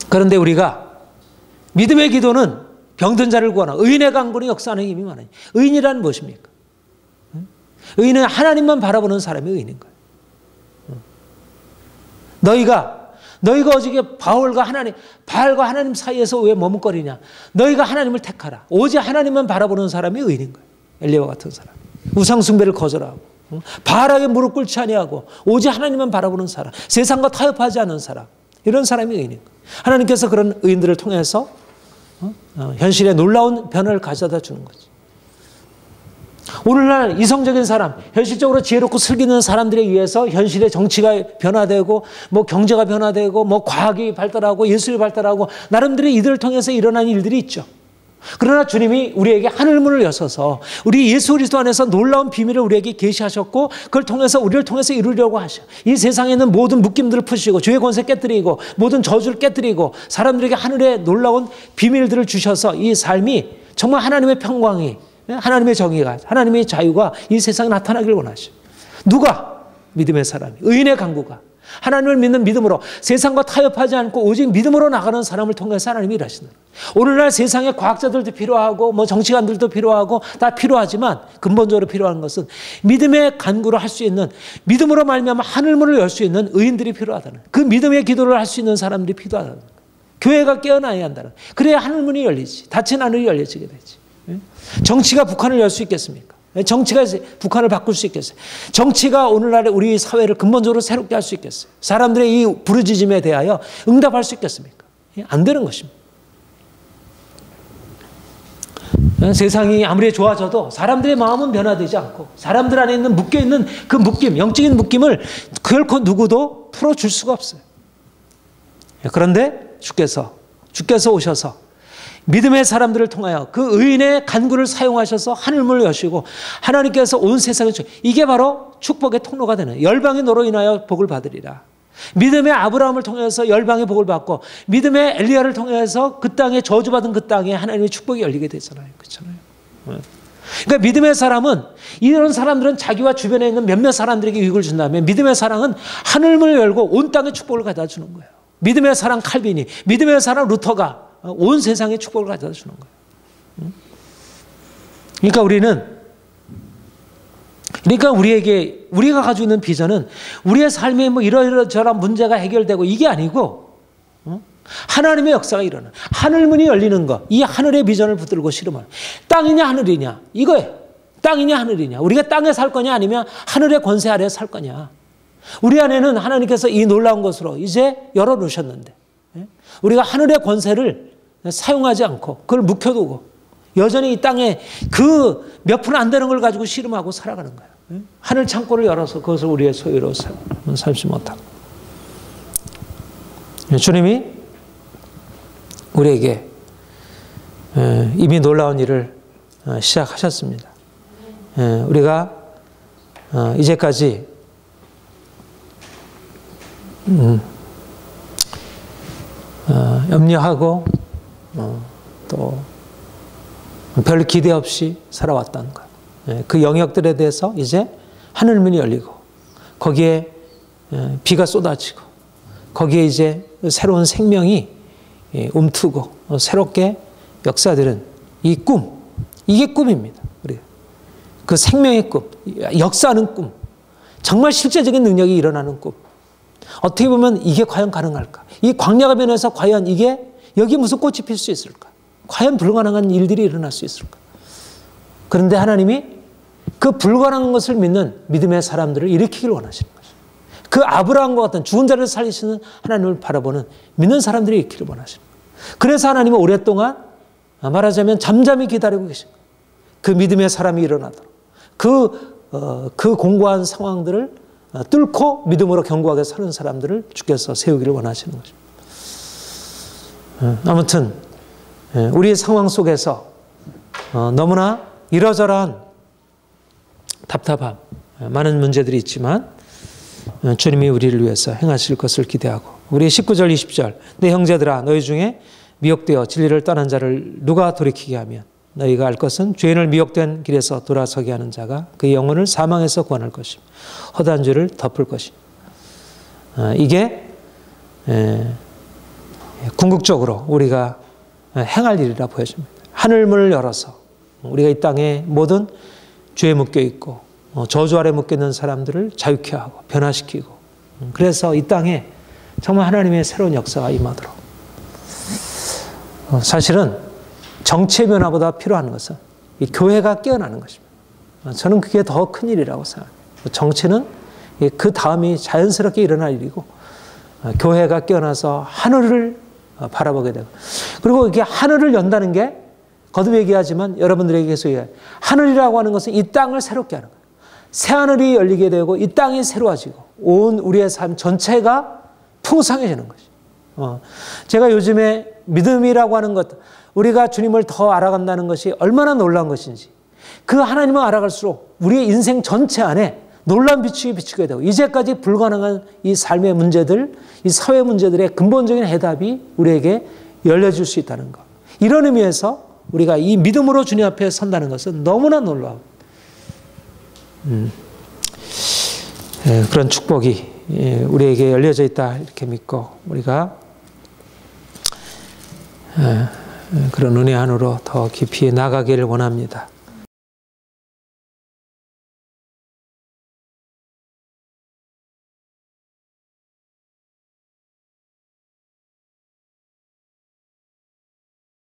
그런데 우리가 믿음의 기도는 병든 자를 구하나 의인의 강구는 역사하는 힘이 많으니 의인이란 무엇입니까? 의인은 하나님만 바라보는 사람이 의인인 거예요. 너희가 어저께 바알과 하나님 사이에서 왜 머뭇거리냐? 너희가 하나님을 택하라. 오직 하나님만 바라보는 사람이 의인인 거예요. 엘리야와 같은 사람. 우상 숭배를 거절하고 바알에게 무릎 꿇지 아니하고 오직 하나님만 바라보는 사람. 세상과 타협하지 않는 사람. 이런 사람이 의인인 거예요. 하나님께서 그런 의인들을 통해서 현실에 놀라운 변화를 가져다 주는 거지. 오늘날 이성적인 사람, 현실적으로 지혜롭고 슬기는 사람들에 의해서 현실의 정치가 변화되고 뭐 경제가 변화되고 뭐 과학이 발달하고 예술이 발달하고 나름대로 이들을 통해서 일어난 일들이 있죠. 그러나 주님이 우리에게 하늘문을 여셔서 우리 예수 그리스도 안에서 놀라운 비밀을 우리에게 계시하셨고 그걸 통해서 우리를 통해서 이루려고 하셔. 이 세상에 있는 모든 묶임들을 푸시고 죄의 권세 깨뜨리고 모든 저주를 깨뜨리고 사람들에게 하늘의 놀라운 비밀들을 주셔서 이 삶이 정말 하나님의 평강이 하나님의 정의가 하나님의 자유가 이 세상에 나타나길 원하셔. 누가? 믿음의 사람이 의인의 강구가 하나님을 믿는 믿음으로 세상과 타협하지 않고 오직 믿음으로 나가는 사람을 통해서 하나님이 일하신다. 오늘날 세상에 과학자들도 필요하고 뭐 정치관들도 필요하고 다 필요하지만 근본적으로 필요한 것은 믿음의 간구를 할 수 있는 믿음으로 말미암아 하늘문을 열 수 있는 의인들이 필요하다는 그 믿음의 기도를 할 수 있는 사람들이 필요하다는 거예요. 교회가 깨어나야 한다는 거예요. 그래야 하늘문이 열리지. 닫힌 하늘이 열려지게 되지. 정치가 북한을 열 수 있겠습니까? 정치가 북한을 바꿀 수 있겠어요? 정치가 오늘날의 우리 사회를 근본적으로 새롭게 할 수 있겠어요? 사람들의 이 부르짖음에 대하여 응답할 수 있겠습니까? 안 되는 것입니다. 세상이 아무리 좋아져도 사람들의 마음은 변화되지 않고 사람들 안에 있는 묶여있는 그 묶임, 영적인 묶임을 결코 누구도 풀어줄 수가 없어요. 그런데 주께서 오셔서 믿음의 사람들을 통하여 그 의인의 간구를 사용하셔서 하늘문을 여시고 하나님께서 온 세상에 이게 바로 축복의 통로가 되는 열방이 너로 인하여 복을 받으리라. 믿음의 아브라함을 통해서 열방의 복을 받고 믿음의 엘리야를 통해서 그 땅에 저주받은 그 땅에 하나님의 축복이 열리게 되잖아요. 그렇잖아요. 그러니까 믿음의 사람은 이런 사람들은 자기와 주변에 있는 몇몇 사람들에게 유익을 준다면 믿음의 사랑은 하늘문을 열고 온 땅에 축복을 가져다 주는 거예요. 믿음의 사랑 칼빈이 믿음의 사랑 루터가 온 세상에 축복을 가져다 주는 거예요. 그러니까 우리가 가지고 있는 비전은 우리의 삶에 뭐 이러저러한 문제가 해결되고 이게 아니고 하나님의 역사가 일어나 하늘문이 열리는 것, 이 하늘의 비전을 붙들고 실험하는 땅이냐 하늘이냐 이거예요. 땅이냐 하늘이냐 우리가 땅에 살 거냐 아니면 하늘의 권세 아래에 살 거냐. 우리 안에는 하나님께서 이 놀라운 것으로 이제 열어놓으셨는데 우리가 하늘의 권세를 사용하지 않고 그걸 묵혀두고 여전히 이 땅에 그 몇 푼 안 되는 걸 가지고 씨름하고 살아가는 거예요. 하늘 창고를 열어서 그것을 우리의 소유로 살지 못하고. 주님이 우리에게 이미 놀라운 일을 시작하셨습니다. 우리가 이제까지 염려하고 또 별 기대 없이 살아왔다는 것. 그 영역들에 대해서 이제 하늘문이 열리고 거기에 비가 쏟아지고 거기에 이제 새로운 생명이 움트고 새롭게 역사되는 이 꿈, 이게 꿈입니다. 우리 그 생명의 꿈, 역사하는 꿈, 정말 실제적인 능력이 일어나는 꿈. 어떻게 보면 이게 과연 가능할까? 이 광야가 변해서 과연 이게 여기 무슨 꽃이 필 수 있을까? 과연 불가능한 일들이 일어날 수 있을까? 그런데 하나님이 그 불가능한 것을 믿는 믿음의 사람들을 일으키길 원하시는 거죠. 그 아브라함과 같은 죽은 자를 살리시는 하나님을 바라보는 믿는 사람들이 일으키길 원하시는 거예요. 그래서 하나님은 오랫동안 말하자면 잠잠히 기다리고 계신 거예요. 그 믿음의 사람이 일어나도록 그 공고한 상황들을 뚫고 믿음으로 견고하게 사는 사람들을 주께서 세우기를 원하시는 거죠. 아무튼 우리의 상황 속에서 너무나 이러저러한 답답함, 많은 문제들이 있지만 주님이 우리를 위해서 행하실 것을 기대하고 우리 19절 20절 내 형제들아 너희 중에 미혹되어 진리를 떠난 자를 누가 돌이키게 하면 너희가 알 것은 죄인을 미혹된 길에서 돌아서게 하는 자가 그의 영혼을 사망에서 구원할 것이며 허다한 죄를 덮을 것이며 이게 궁극적으로 우리가 행할 일이라 보여집니다. 하늘문을 열어서 우리가 이 땅에 모든 죄에 묶여 있고 저주 아래 묶여 있는 사람들을 자유케 하고 변화시키고 그래서 이 땅에 정말 하나님의 새로운 역사가 임하도록 사실은 정치의 변화보다 필요한 것은 이 교회가 깨어나는 것입니다. 저는 그게 더 큰 일이라고 생각합니다. 정치는 그 다음이 자연스럽게 일어날 일이고 교회가 깨어나서 하늘을 바라보게 되고 그리고 이게 하늘을 연다는 게 거듭 얘기하지만 여러분들에게 계속 얘기해요. 하늘이라고 하는 것은 이 땅을 새롭게 하는 거예요. 새하늘이 열리게 되고 이 땅이 새로워지고 온 우리의 삶 전체가 풍성해지는 것이죠. 제가 요즘에 믿음이라고 하는 것 우리가 주님을 더 알아간다는 것이 얼마나 놀라운 것인지 그 하나님을 알아갈수록 우리의 인생 전체 안에 놀라운 빛이 비추게 되고 이제까지 불가능한 이 삶의 문제들 이 사회 문제들의 근본적인 해답이 우리에게 열려질 수 있다는 것. 이런 의미에서 우리가 이 믿음으로 주님 앞에 선다는 것은 너무나 놀라워. 그런 축복이 우리에게 열려져 있다 이렇게 믿고 우리가 그런 은혜 안으로 더 깊이 나가기를 원합니다.